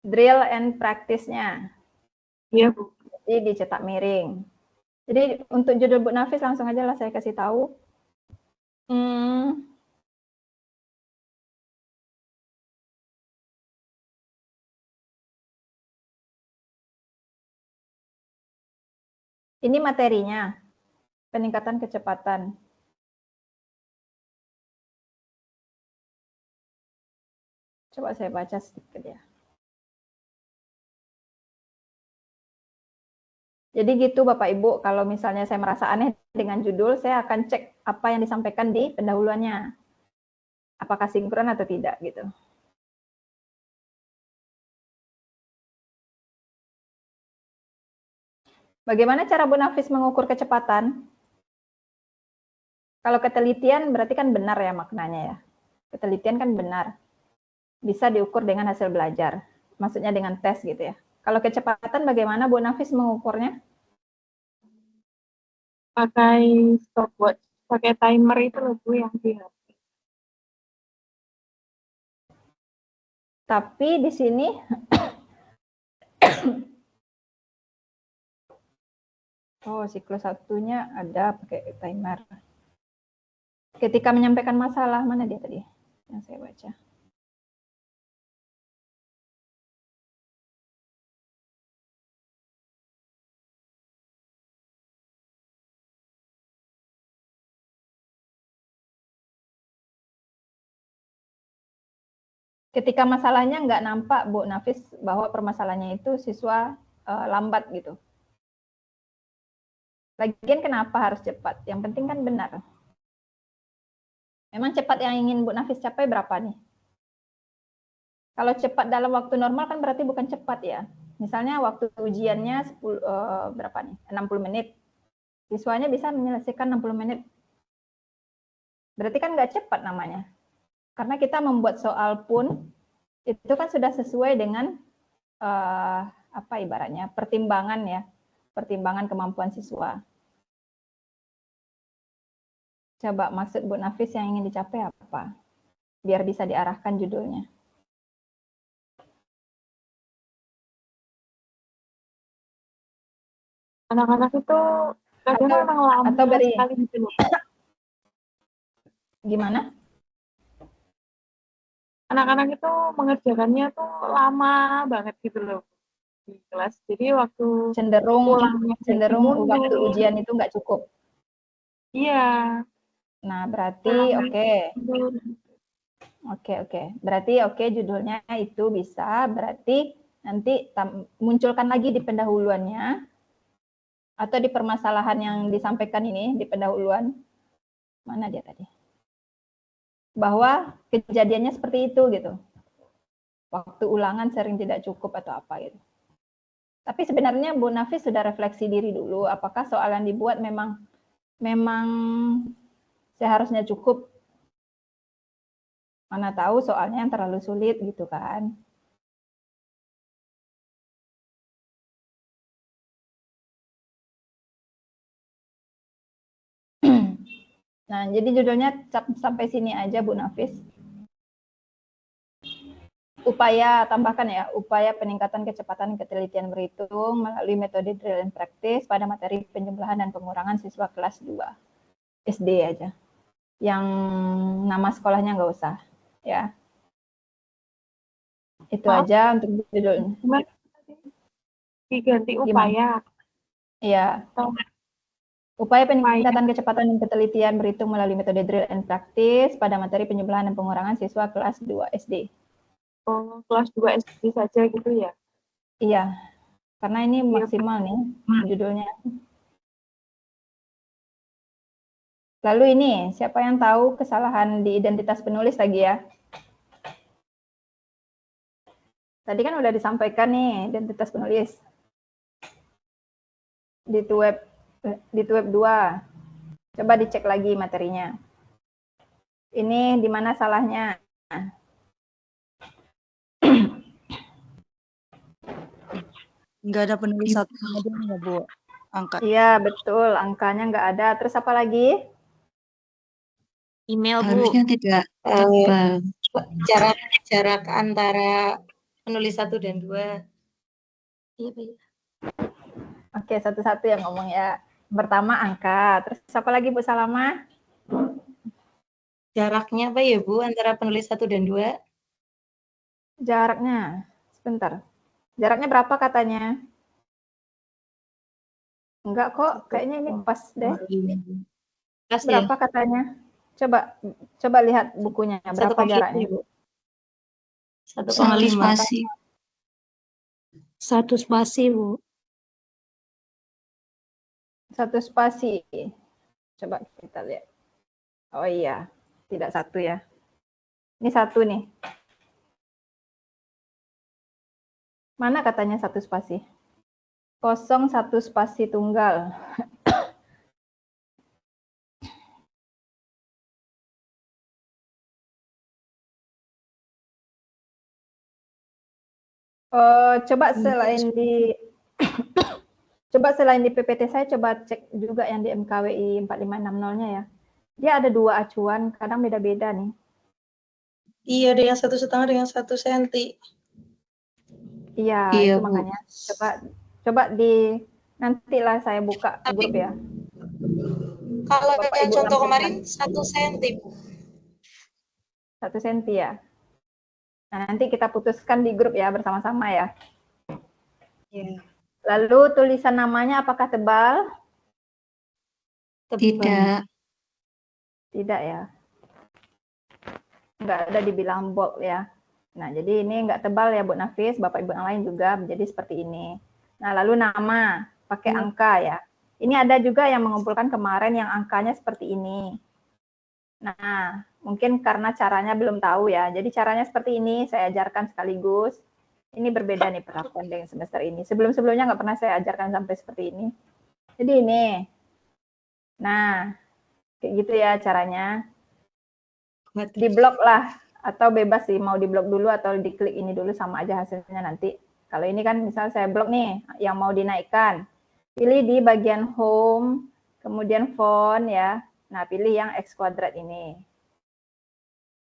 Speaker 1: Drill and practice-nya.
Speaker 2: Iya, Bu.
Speaker 1: Jadi dicetak miring. Jadi untuk judul Bu Nafis langsung aja lah saya kasih tahu. Ini materinya, peningkatan kecepatan. Coba saya baca sedikit ya. Jadi gitu Bapak Ibu, kalau misalnya saya merasa aneh dengan judul, saya akan cek apa yang disampaikan di pendahuluannya. Apakah sinkron atau tidak gitu. Bagaimana cara Bu Nafis mengukur kecepatan? Kalau ketelitian berarti kan benar ya maknanya ya. Ketelitian kan benar. Bisa diukur dengan hasil belajar. Maksudnya dengan tes gitu ya. Kalau kecepatan bagaimana Bu Nafis mengukurnya?
Speaker 2: Pakai stopwatch, pakai timer itu loh Bu yang di HP.
Speaker 1: Tapi di sini oh, siklus satunya ada pakai timer. Ketika menyampaikan masalah, mana dia tadi yang saya baca? Ketika masalahnya nggak nampak Bu Nafis bahwa permasalahannya itu siswa lambat gitu. Lagian kenapa harus cepat? Yang penting kan benar. Memang cepat yang ingin Bu Nafis capai berapa nih? Kalau cepat dalam waktu normal kan berarti bukan cepat ya. Misalnya waktu ujiannya 10, berapa nih? 60 menit. Siswanya bisa menyelesaikan 60 menit. Berarti kan nggak cepat namanya. Karena kita membuat soal pun itu kan sudah sesuai dengan apa ibaratnya pertimbangan ya, pertimbangan kemampuan siswa. Coba maksud Bu Nafis yang ingin dicapai apa? Biar bisa diarahkan judulnya.
Speaker 2: Anak-anak itu kadang memang lama
Speaker 1: atau beri
Speaker 2: sekali gitu loh.
Speaker 1: Gimana?
Speaker 2: Anak-anak itu mengerjakannya tuh lama banget gitu loh di kelas. Jadi waktu
Speaker 1: cenderung
Speaker 2: pulangnya
Speaker 1: waktu ujian itu nggak cukup.
Speaker 2: Iya.
Speaker 1: Nah, berarti oke. Berarti judulnya itu bisa, berarti nanti munculkan lagi di pendahuluannya atau di permasalahan yang disampaikan ini di pendahuluan. Mana dia tadi? Bahwa kejadiannya seperti itu gitu. Waktu ulangan sering tidak cukup atau apa gitu. Tapi sebenarnya Bu Nafis sudah refleksi diri dulu, apakah soal yang dibuat memang seharusnya cukup. Mana tahu soalnya yang terlalu sulit gitu kan. Nah, jadi judulnya sampai sini aja Bu Nafis. Upaya, tambahkan ya, upaya peningkatan kecepatan ketelitian berhitung melalui metode drill and practice pada materi penjumlahan dan pengurangan siswa kelas 2. SD aja. Yang nama sekolahnya nggak usah. Ya. Itu aja untuk judulnya.
Speaker 2: Diganti upaya.
Speaker 1: Iya. Upaya peningkatan kecepatan dan ketelitian berhitung melalui metode drill and practice pada materi penjumlahan dan pengurangan siswa kelas 2 SD.
Speaker 2: Oh, kelas 2 SD saja gitu ya?
Speaker 1: Iya, karena ini maksimal nih judulnya. Lalu ini, siapa yang tahu kesalahan di identitas penulis lagi ya? Tadi kan udah disampaikan nih identitas penulis. Di web 2. Coba dicek lagi materinya. Ini di mana salahnya?
Speaker 6: Nggak ada penulis satu kemudian ya, Bu? Angka.
Speaker 1: Iya, betul. Angkanya nggak ada. Terus apa lagi?
Speaker 5: Email, Bu.
Speaker 3: Harusnya tidak tebal. Jarak antara penulis 1 dan 2. Iya, Pak.
Speaker 1: Oke, satu-satu yang ngomong ya. Pertama angka. Terus apa lagi Bu Salama?
Speaker 3: Jaraknya apa ya, Bu, antara penulis 1 dan 2?
Speaker 1: Jaraknya. Sebentar. Jaraknya berapa katanya? Enggak kok, kayaknya ini pas deh.
Speaker 3: Pas ya?
Speaker 1: Berapa katanya? Coba lihat bukunya. Berapa
Speaker 3: 1,5,
Speaker 1: jaraknya?
Speaker 3: Bu.
Speaker 6: 1,5.
Speaker 3: 1 spasi.
Speaker 6: 1 spasi, Bu.
Speaker 1: 1 spasi. Coba kita lihat. Oh iya, tidak 1 ya. Ini 1 nih. Mana katanya 1 spasi? 01 spasi tunggal. Coba selain di PPT saya, coba cek juga yang di MKWI 4560-nya ya. Dia ada 2 acuan, kadang beda-beda nih.
Speaker 3: Iya, ada yang 1,5, ada yang 1 senti.
Speaker 1: Iya,
Speaker 3: Iya,
Speaker 1: itu
Speaker 3: Bu.
Speaker 1: makanya coba nantilah saya buka grup ya.
Speaker 3: Kalau
Speaker 1: Bapak
Speaker 3: yang
Speaker 1: Ibu
Speaker 3: contoh
Speaker 1: lampirkan.
Speaker 3: kemarin 1 senti, Bu.
Speaker 1: 1 senti ya. Nah, nanti kita putuskan di grup ya bersama-sama ya.
Speaker 3: Iya.
Speaker 1: Lalu tulisan namanya apakah tebal?
Speaker 3: Tidak.
Speaker 1: Tidak ya. Nggak ada dibilang bold ya. Nah, jadi ini nggak tebal ya Bu Nafis, Bapak Ibu yang lain juga menjadi seperti ini. Nah, lalu nama pakai angka ya. Ini ada juga yang mengumpulkan kemarin yang angkanya seperti ini. Nah, mungkin karena caranya belum tahu ya. Jadi caranya seperti ini, saya ajarkan sekaligus. Ini berbeda nih perlakuan dengan semester ini. Sebelum-sebelumnya nggak pernah saya ajarkan sampai seperti ini. Jadi ini. Nah, kayak gitu ya caranya. Di blok lah, atau bebas sih, mau di blok dulu atau diklik ini dulu, sama aja hasilnya nanti. Kalau ini kan misal saya blok nih, yang mau dinaikkan. Pilih di bagian home, kemudian font ya. Nah, pilih yang X kuadrat ini.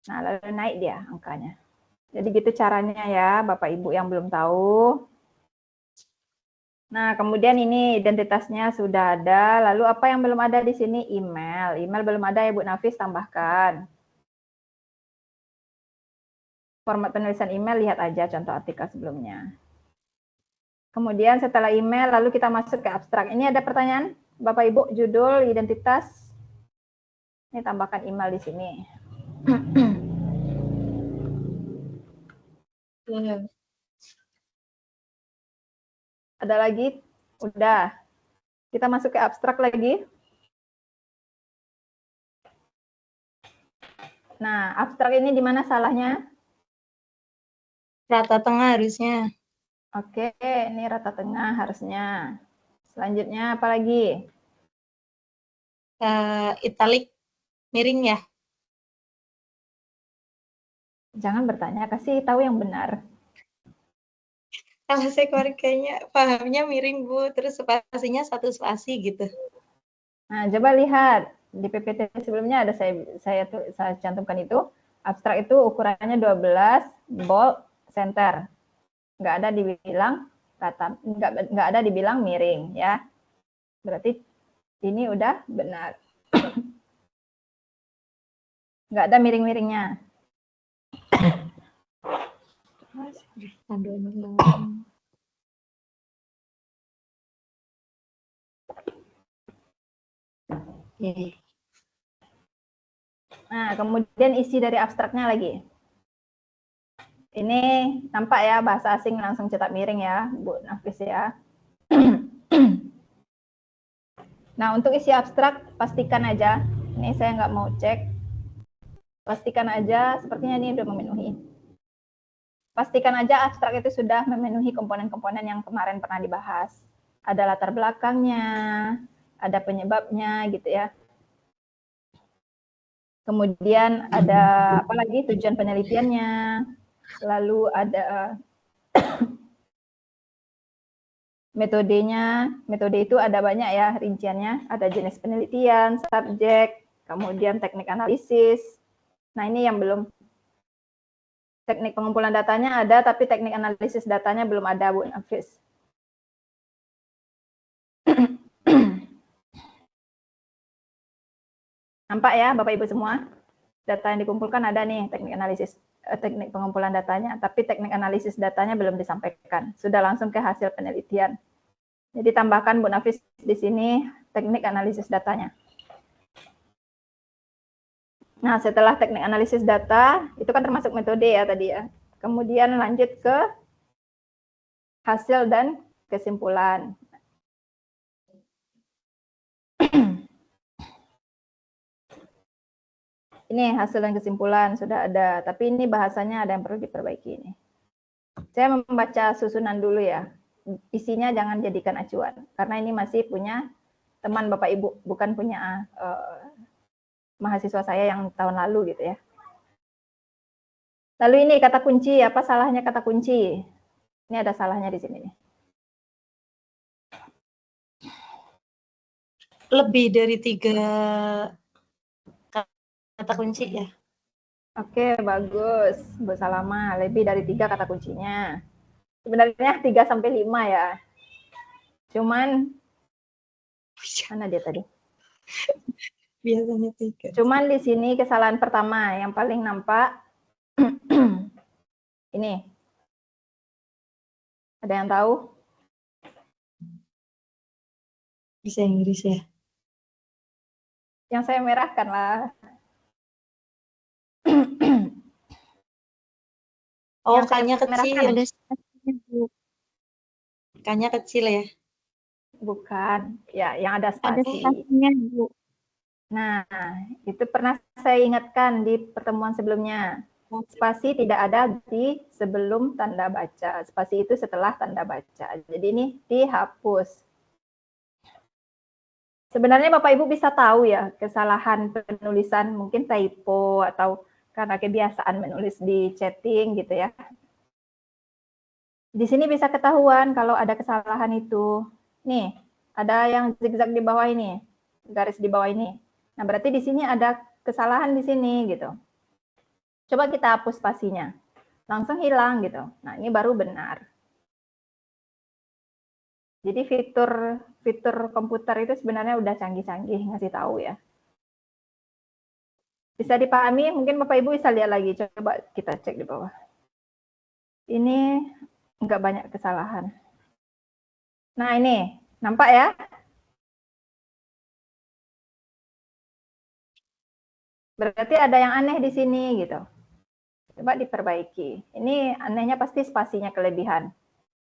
Speaker 1: Nah, lalu naik dia angkanya. Jadi gitu caranya ya, Bapak Ibu yang belum tahu. Nah, kemudian ini identitasnya sudah ada. Lalu apa yang belum ada di sini? Email. Email belum ada ya, Bu Nafis, tambahkan. Format penulisan email, lihat aja contoh artikel sebelumnya. Kemudian setelah email, lalu kita masuk ke abstrak. Ini ada pertanyaan, Bapak Ibu, judul, identitas. Ini tambahkan email di sini. Ada lagi? Udah. Kita masuk ke abstrak lagi. Nah, abstrak ini di mana salahnya?
Speaker 3: Rata tengah harusnya.
Speaker 1: Oke, ini rata tengah harusnya. Selanjutnya apa lagi?
Speaker 3: Italik miring ya.
Speaker 1: Jangan bertanya, kasih tahu yang benar.
Speaker 3: Kalau saya kayaknya pahamnya miring, Bu, terus spasinya 1 spasi gitu.
Speaker 1: Nah, coba lihat di PPT sebelumnya ada saya cantumkan itu. Abstrak itu ukurannya 12, bold, center. Nggak ada dibilang rata, nggak ada dibilang miring ya. Berarti ini udah benar. Nggak ada miring-miringnya. Nah, kemudian isi dari abstraknya lagi. Ini nampak ya, bahasa asing langsung cetak miring ya, Bu Nafis ya. Nah, untuk isi abstrak, pastikan aja. Ini saya nggak mau cek. Pastikan aja, sepertinya ini sudah memenuhi. Pastikan aja abstrak itu sudah memenuhi komponen-komponen yang kemarin pernah dibahas. Ada latar belakangnya, ada penyebabnya gitu ya. Kemudian ada apa lagi, tujuan penelitiannya. Lalu ada Metode itu ada banyak ya rinciannya. Ada jenis penelitian, subjek, kemudian teknik analisis. Nah, ini yang belum. Teknik pengumpulan datanya ada, tapi teknik analisis datanya belum ada, Bu Nafis. Nampak ya, Bapak Ibu semua? Data yang dikumpulkan ada nih, teknik analisis, teknik pengumpulan datanya, tapi teknik analisis datanya belum disampaikan. Sudah langsung ke hasil penelitian. Jadi tambahkan Bu Nafis di sini teknik analisis datanya. Nah, setelah teknik analisis data, itu kan termasuk metode ya tadi ya. Kemudian lanjut ke hasil dan kesimpulan. Ini hasil dan kesimpulan sudah ada, tapi ini bahasanya ada yang perlu diperbaiki ini. Saya membaca susunan dulu ya. Isinya jangan jadikan acuan, karena ini masih punya teman Bapak Ibu, bukan punya mahasiswa saya yang tahun lalu gitu ya. Lalu ini kata kunci, apa salahnya kata kunci? Ini ada salahnya di sini nih.
Speaker 6: Lebih dari 3 kata kunci ya.
Speaker 1: Oke, bagus. Bu Salama, lebih dari 3 kata kuncinya. Sebenarnya 3 sampai 5 ya. Cuman, mana dia tadi?
Speaker 6: Biasanya 3.
Speaker 1: Cuman di sini kesalahan pertama, yang paling nampak, ini. Ada yang tahu?
Speaker 6: Bisa Inggris ya.
Speaker 1: Yang saya merahkan lah.
Speaker 6: Oh,
Speaker 1: Yang saya
Speaker 6: K-nya kecil.
Speaker 1: merahkan.
Speaker 5: Ada spasinya, Bu.
Speaker 6: K-nya kecil ya.
Speaker 1: Bukan. Ya, yang ada
Speaker 5: Ada
Speaker 1: spasi.
Speaker 5: spasinya, Bu.
Speaker 1: Nah, itu pernah saya ingatkan di pertemuan sebelumnya. Spasi tidak ada di sebelum tanda baca. Spasi itu setelah tanda baca. Jadi ini dihapus. Sebenarnya Bapak Ibu bisa tahu ya kesalahan penulisan, mungkin typo atau karena kebiasaan menulis di chatting gitu ya. Di sini bisa ketahuan kalau ada kesalahan itu. Nih, ada yang zigzag di bawah ini, garis di bawah ini. Nah, berarti di sini ada kesalahan di sini gitu. Coba kita hapus spasinya. Langsung hilang gitu. Nah, ini baru benar. Jadi fitur komputer itu sebenarnya udah canggih-canggih ngasih tahu ya. Bisa dipahami? Mungkin Bapak Ibu bisa lihat lagi. Coba kita cek di bawah. Ini nggak banyak kesalahan. Nah, ini nampak ya? Berarti ada yang aneh di sini gitu. Coba diperbaiki. Ini anehnya pasti spasinya kelebihan.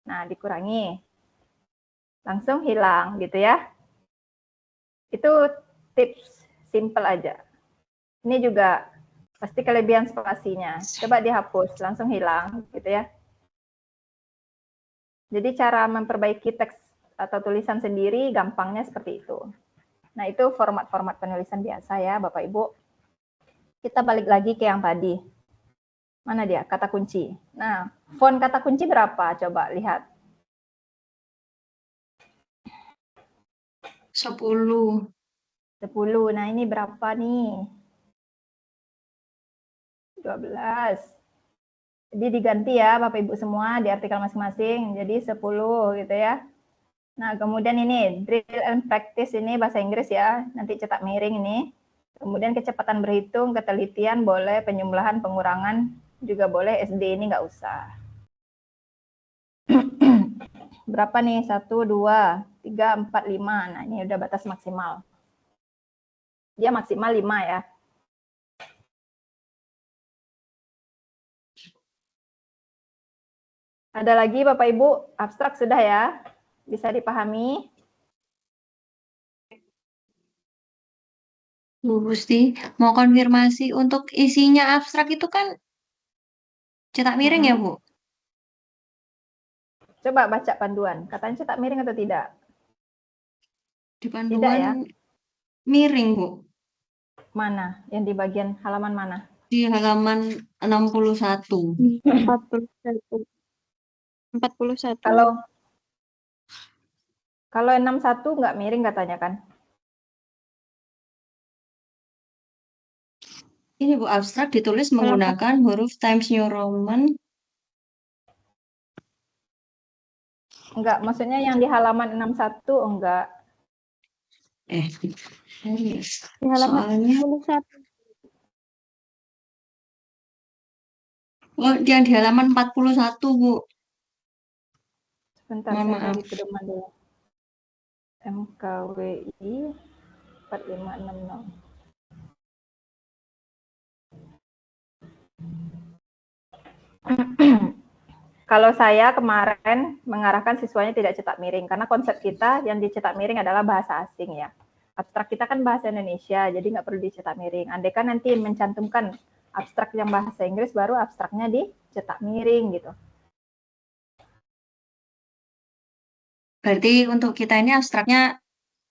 Speaker 1: Nah, dikurangi. Langsung hilang gitu ya. Itu tips simple aja. Ini juga pasti kelebihan spasinya. Coba dihapus, langsung hilang gitu ya. Jadi cara memperbaiki teks atau tulisan sendiri gampangnya seperti itu. Nah, itu format-format penulisan biasa ya, Bapak Ibu. Kita balik lagi ke yang tadi. Mana dia? Kata kunci. Nah, font kata kunci berapa? Coba lihat.
Speaker 3: 10.
Speaker 1: 10. Nah, ini berapa nih? 12. Jadi diganti ya Bapak Ibu semua di artikel masing-masing. Jadi 10 gitu ya. Nah, kemudian ini drill and practice ini bahasa Inggris ya. Nanti cetak miring ini. Kemudian kecepatan berhitung, ketelitian boleh, penjumlahan, pengurangan juga boleh, SD ini nggak usah. Berapa nih? 1, 2, 3, 4, 5. Nah, ini udah batas maksimal. Dia maksimal 5 ya. Ada lagi Bapak Ibu, abstrak sudah ya? Bisa dipahami?
Speaker 3: Bu Gusti, mau konfirmasi untuk isinya abstrak itu kan cetak miring ya, Bu?
Speaker 1: Coba baca panduan. Katanya cetak miring atau tidak?
Speaker 3: Di
Speaker 1: Tidak
Speaker 3: panduan
Speaker 1: ya?
Speaker 3: miring, Bu.
Speaker 1: Mana? Yang di bagian halaman mana?
Speaker 3: Di halaman 61.
Speaker 5: 41. 41.
Speaker 1: Kalau Kalau 61 nggak miring katanya kan?
Speaker 3: Ini Bu, abstrak ditulis menggunakan huruf Times New Roman.
Speaker 1: Enggak, maksudnya yang di halaman 61 enggak.
Speaker 5: Di halaman
Speaker 3: Soalnya
Speaker 5: 61.
Speaker 3: yang di halaman 41, Bu.
Speaker 1: Sebentar,
Speaker 3: Mohon
Speaker 1: saya
Speaker 3: maaf.
Speaker 1: cari pedoman dulu. MKWI 4560. Kalau saya kemarin mengarahkan siswanya tidak cetak miring, karena konsep kita yang dicetak miring adalah bahasa asing ya. Abstrak kita kan bahasa Indonesia, jadi nggak perlu dicetak miring. Andai kan nanti mencantumkan abstrak yang bahasa Inggris, baru abstraknya dicetak miring gitu.
Speaker 3: Berarti untuk kita ini abstraknya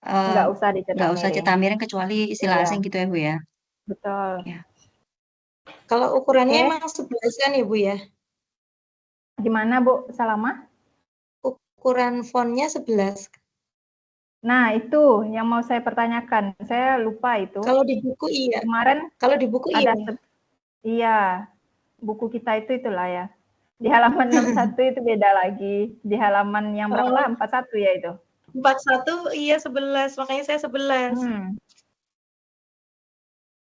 Speaker 1: Nggak usah dicetak
Speaker 3: nggak usah
Speaker 1: miring.
Speaker 3: cetak miring kecuali istilah
Speaker 1: Iya.
Speaker 3: asing gitu ya, Bu ya.
Speaker 1: Betul.
Speaker 3: Ya.
Speaker 6: Kalau ukurannya
Speaker 1: Oke.
Speaker 6: emang 11 kan ya Bu ya?
Speaker 1: Gimana Bu Salama?
Speaker 6: Ukuran fontnya 11.
Speaker 1: Nah itu yang mau saya pertanyakan. Saya lupa itu.
Speaker 6: Kalau di buku iya.
Speaker 1: Kemarin
Speaker 6: Kalau di buku
Speaker 1: ada
Speaker 6: iya.
Speaker 1: iya, buku kita itulah ya. Di halaman 61 itu beda lagi. Di halaman yang berapa? 41 ya itu.
Speaker 6: 41 iya 11, makanya saya 11.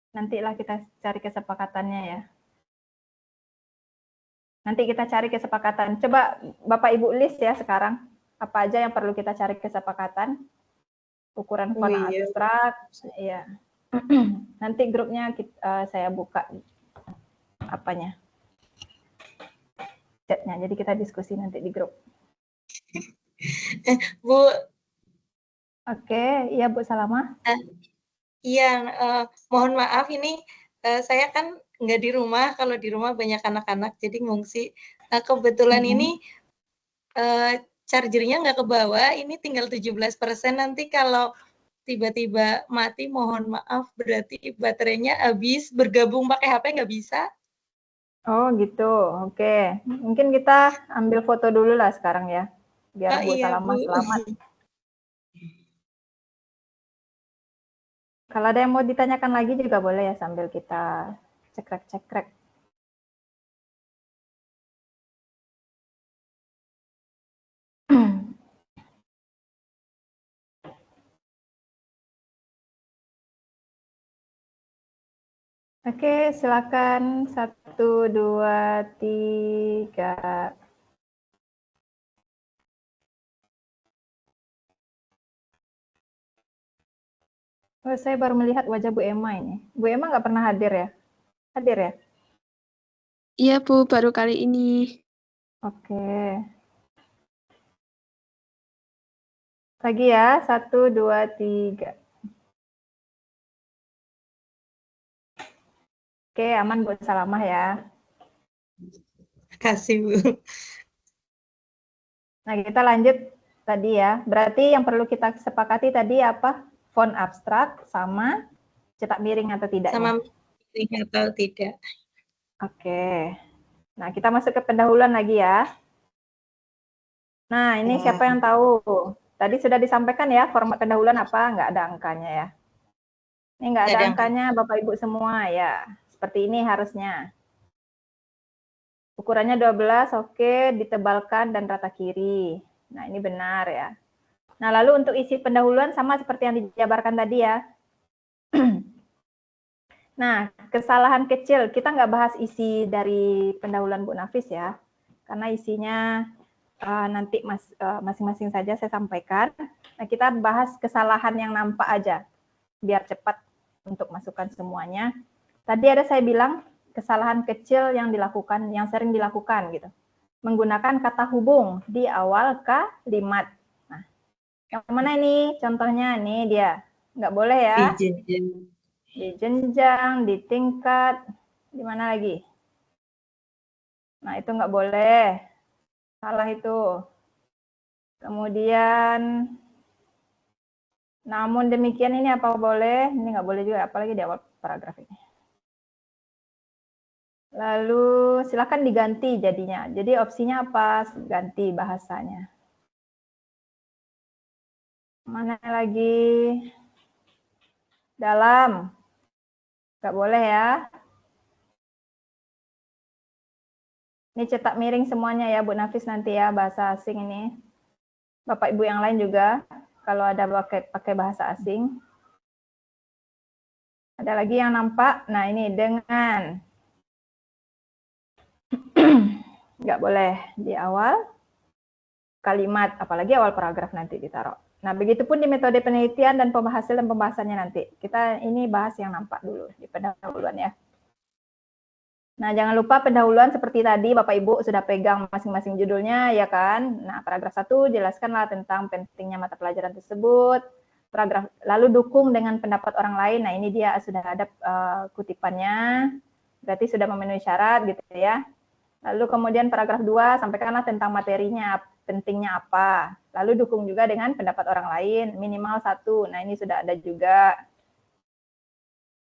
Speaker 1: Nantilah kita cari kesepakatannya ya. Nanti kita cari kesepakatan. Coba Bapak Ibu list ya sekarang. Apa aja yang perlu kita cari kesepakatan. Ukuran font abstrak. Iya. Nanti grupnya saya buka apanya. Chatnya. Jadi kita diskusi nanti di grup.
Speaker 6: Bu.
Speaker 1: Oke, iya Bu Salama.
Speaker 6: Iya, mohon maaf ini saya kan nggak di rumah. Kalau di rumah banyak anak-anak, jadi ngungsi. Nah, kebetulan ini chargernya nggak kebawa. Ini tinggal 17%. Nanti kalau tiba-tiba mati, mohon maaf. Berarti baterainya habis. Bergabung pakai HP nggak bisa.
Speaker 1: Oh gitu, oke. Mungkin kita ambil foto dulu lah sekarang ya, biar Bu
Speaker 6: Iya,
Speaker 1: Salama
Speaker 6: Bu.
Speaker 1: selamat. Kalau ada yang mau ditanyakan lagi juga boleh ya sambil kita cekrek-cekrek. Oke, silakan 1, 2, 3. Oh, saya baru melihat wajah Bu Emma ini. Bu Emma nggak pernah hadir ya? Hadir ya?
Speaker 7: Iya Bu, baru kali ini.
Speaker 1: Oke. Lagi ya, 1, 2, 3. Oke, aman Bu Salamah ya.
Speaker 6: Kasih, Bu.
Speaker 1: Nah, kita lanjut tadi ya. Berarti yang perlu kita sepakati tadi apa? Font abstrak sama cetak miring atau tidak?
Speaker 6: Sama miring atau tidak.
Speaker 1: Oke. Nah, kita masuk ke pendahuluan lagi ya. Nah, ini siapa yang tahu? Tadi sudah disampaikan ya format pendahuluan apa? Nggak ada angkanya ya. Ini nggak ada angkanya Bapak Ibu semua ya. Seperti ini harusnya. Ukurannya 12, oke, ditebalkan dan rata kiri. Nah, ini benar ya. Nah, lalu untuk isi pendahuluan sama seperti yang dijabarkan tadi ya. Nah, kesalahan kecil, kita nggak bahas isi dari pendahuluan Bu Nafis ya. Karena isinya nanti masing-masing saja saya sampaikan. Nah, kita bahas kesalahan yang nampak aja, biar cepat untuk masukkan semuanya. Tadi ada saya bilang, kesalahan kecil yang dilakukan, yang sering dilakukan gitu. Menggunakan kata hubung di awal kalimat. Nah, yang mana ini? Contohnya nih dia. Nggak boleh ya. Di jenjang, di tingkat, di mana lagi? Nah, itu nggak boleh. Salah itu. Kemudian, namun demikian ini apa boleh? Ini nggak boleh juga, apalagi di awal paragraf ini. Lalu silakan diganti jadinya. Jadi opsinya apa? Ganti bahasanya. Mana lagi? Dalam. Nggak boleh ya. Ini cetak miring semuanya ya Bu Nafis nanti ya, bahasa asing ini. Bapak Ibu yang lain juga, kalau ada pakai bahasa asing. Ada lagi yang nampak? Nah ini dengan. Nggak boleh di awal kalimat, apalagi awal paragraf nanti ditaruh. Nah, begitupun di metode penelitian dan pembahasannya nanti. Kita ini bahas yang nampak dulu di pendahuluan ya. Nah, jangan lupa pendahuluan seperti tadi Bapak Ibu sudah pegang masing-masing judulnya ya kan. Nah, paragraf 1 jelaskanlah tentang pentingnya mata pelajaran tersebut. Paragraf lalu dukung dengan pendapat orang lain. Nah, ini dia sudah ada kutipannya. Berarti sudah memenuhi syarat gitu ya. Lalu kemudian paragraf 2 sampaikanlah tentang materinya, pentingnya apa. Lalu dukung juga dengan pendapat orang lain, minimal 1. Nah, ini sudah ada juga.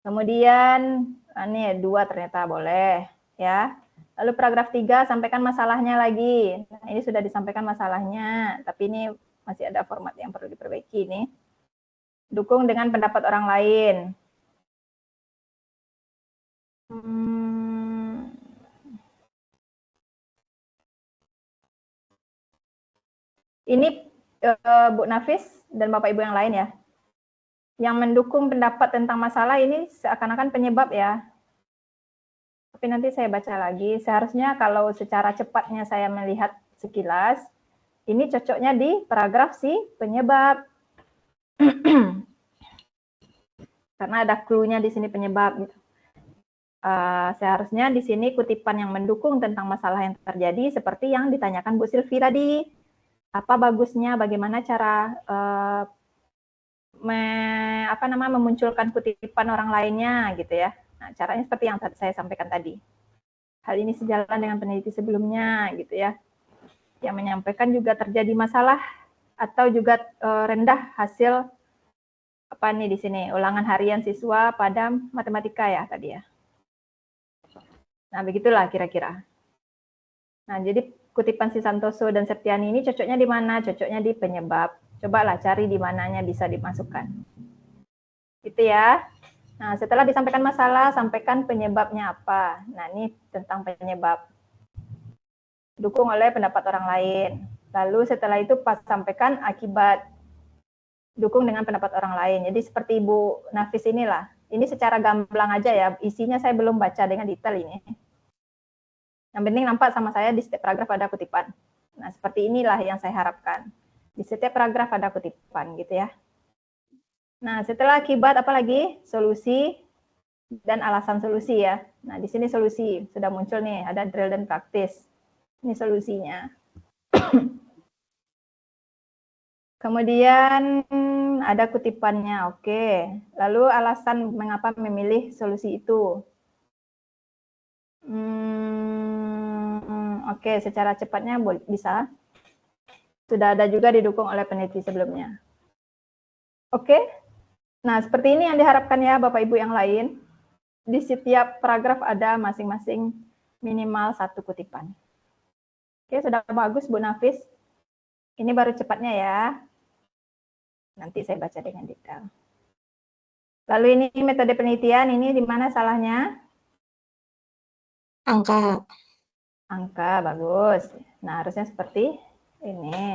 Speaker 1: Kemudian ini 2 ternyata boleh ya. Lalu paragraf 3 sampaikan masalahnya lagi. Nah, ini sudah disampaikan masalahnya, tapi ini masih ada format yang perlu diperbaiki nih. Dukung dengan pendapat orang lain. Ini Bu Nafis dan Bapak Ibu yang lain ya. Yang mendukung pendapat tentang masalah ini seakan-akan penyebab ya. Tapi nanti saya baca lagi. Seharusnya kalau secara cepatnya saya melihat sekilas, ini cocoknya di paragraf si penyebab. Karena ada clue-nya di sini penyebab. Seharusnya di sini kutipan yang mendukung tentang masalah yang terjadi seperti yang ditanyakan Bu Silvi tadi. Apa bagusnya, bagaimana cara memunculkan kutipan orang lainnya gitu ya. Nah, caranya seperti yang saya sampaikan tadi. Hal ini sejalan dengan peneliti sebelumnya gitu ya. Yang menyampaikan juga terjadi masalah atau juga rendah hasil apa nih di sini, ulangan harian siswa pada matematika ya tadi ya. Nah, begitulah kira-kira. Nah, jadi kutipan si Santoso dan Septiani ini cocoknya di mana? Cocoknya di penyebab. Cobalah cari di mananya bisa dimasukkan. Gitu ya. Nah, setelah disampaikan masalah, sampaikan penyebabnya apa. Nah, ini tentang penyebab. Dukung oleh pendapat orang lain. Lalu setelah itu pas sampaikan akibat. Dukung dengan pendapat orang lain. Jadi seperti Ibu Nafis inilah. Ini secara gamblang aja ya. Isinya saya belum baca dengan detail ini. Yang penting nampak sama saya di setiap paragraf ada kutipan. Nah, seperti inilah yang saya harapkan. Di setiap paragraf ada kutipan gitu ya. Nah, setelah akibat apa lagi? Solusi dan alasan solusi ya. Nah, di sini solusi sudah muncul nih, ada drill dan praktis. Ini solusinya. Kemudian ada kutipannya, oke. Lalu alasan mengapa memilih solusi itu. Oke, secara cepatnya bisa. Sudah ada juga didukung oleh peneliti sebelumnya. Oke, nah seperti ini yang diharapkan ya Bapak Ibu yang lain. Di setiap paragraf ada masing-masing minimal 1 kutipan. Oke, sudah bagus Bu Nafis. Ini baru cepatnya ya. Nanti saya baca dengan detail. Lalu ini metode penelitian, ini di mana salahnya?
Speaker 5: Angka.
Speaker 1: Angka, bagus. Nah, harusnya seperti ini.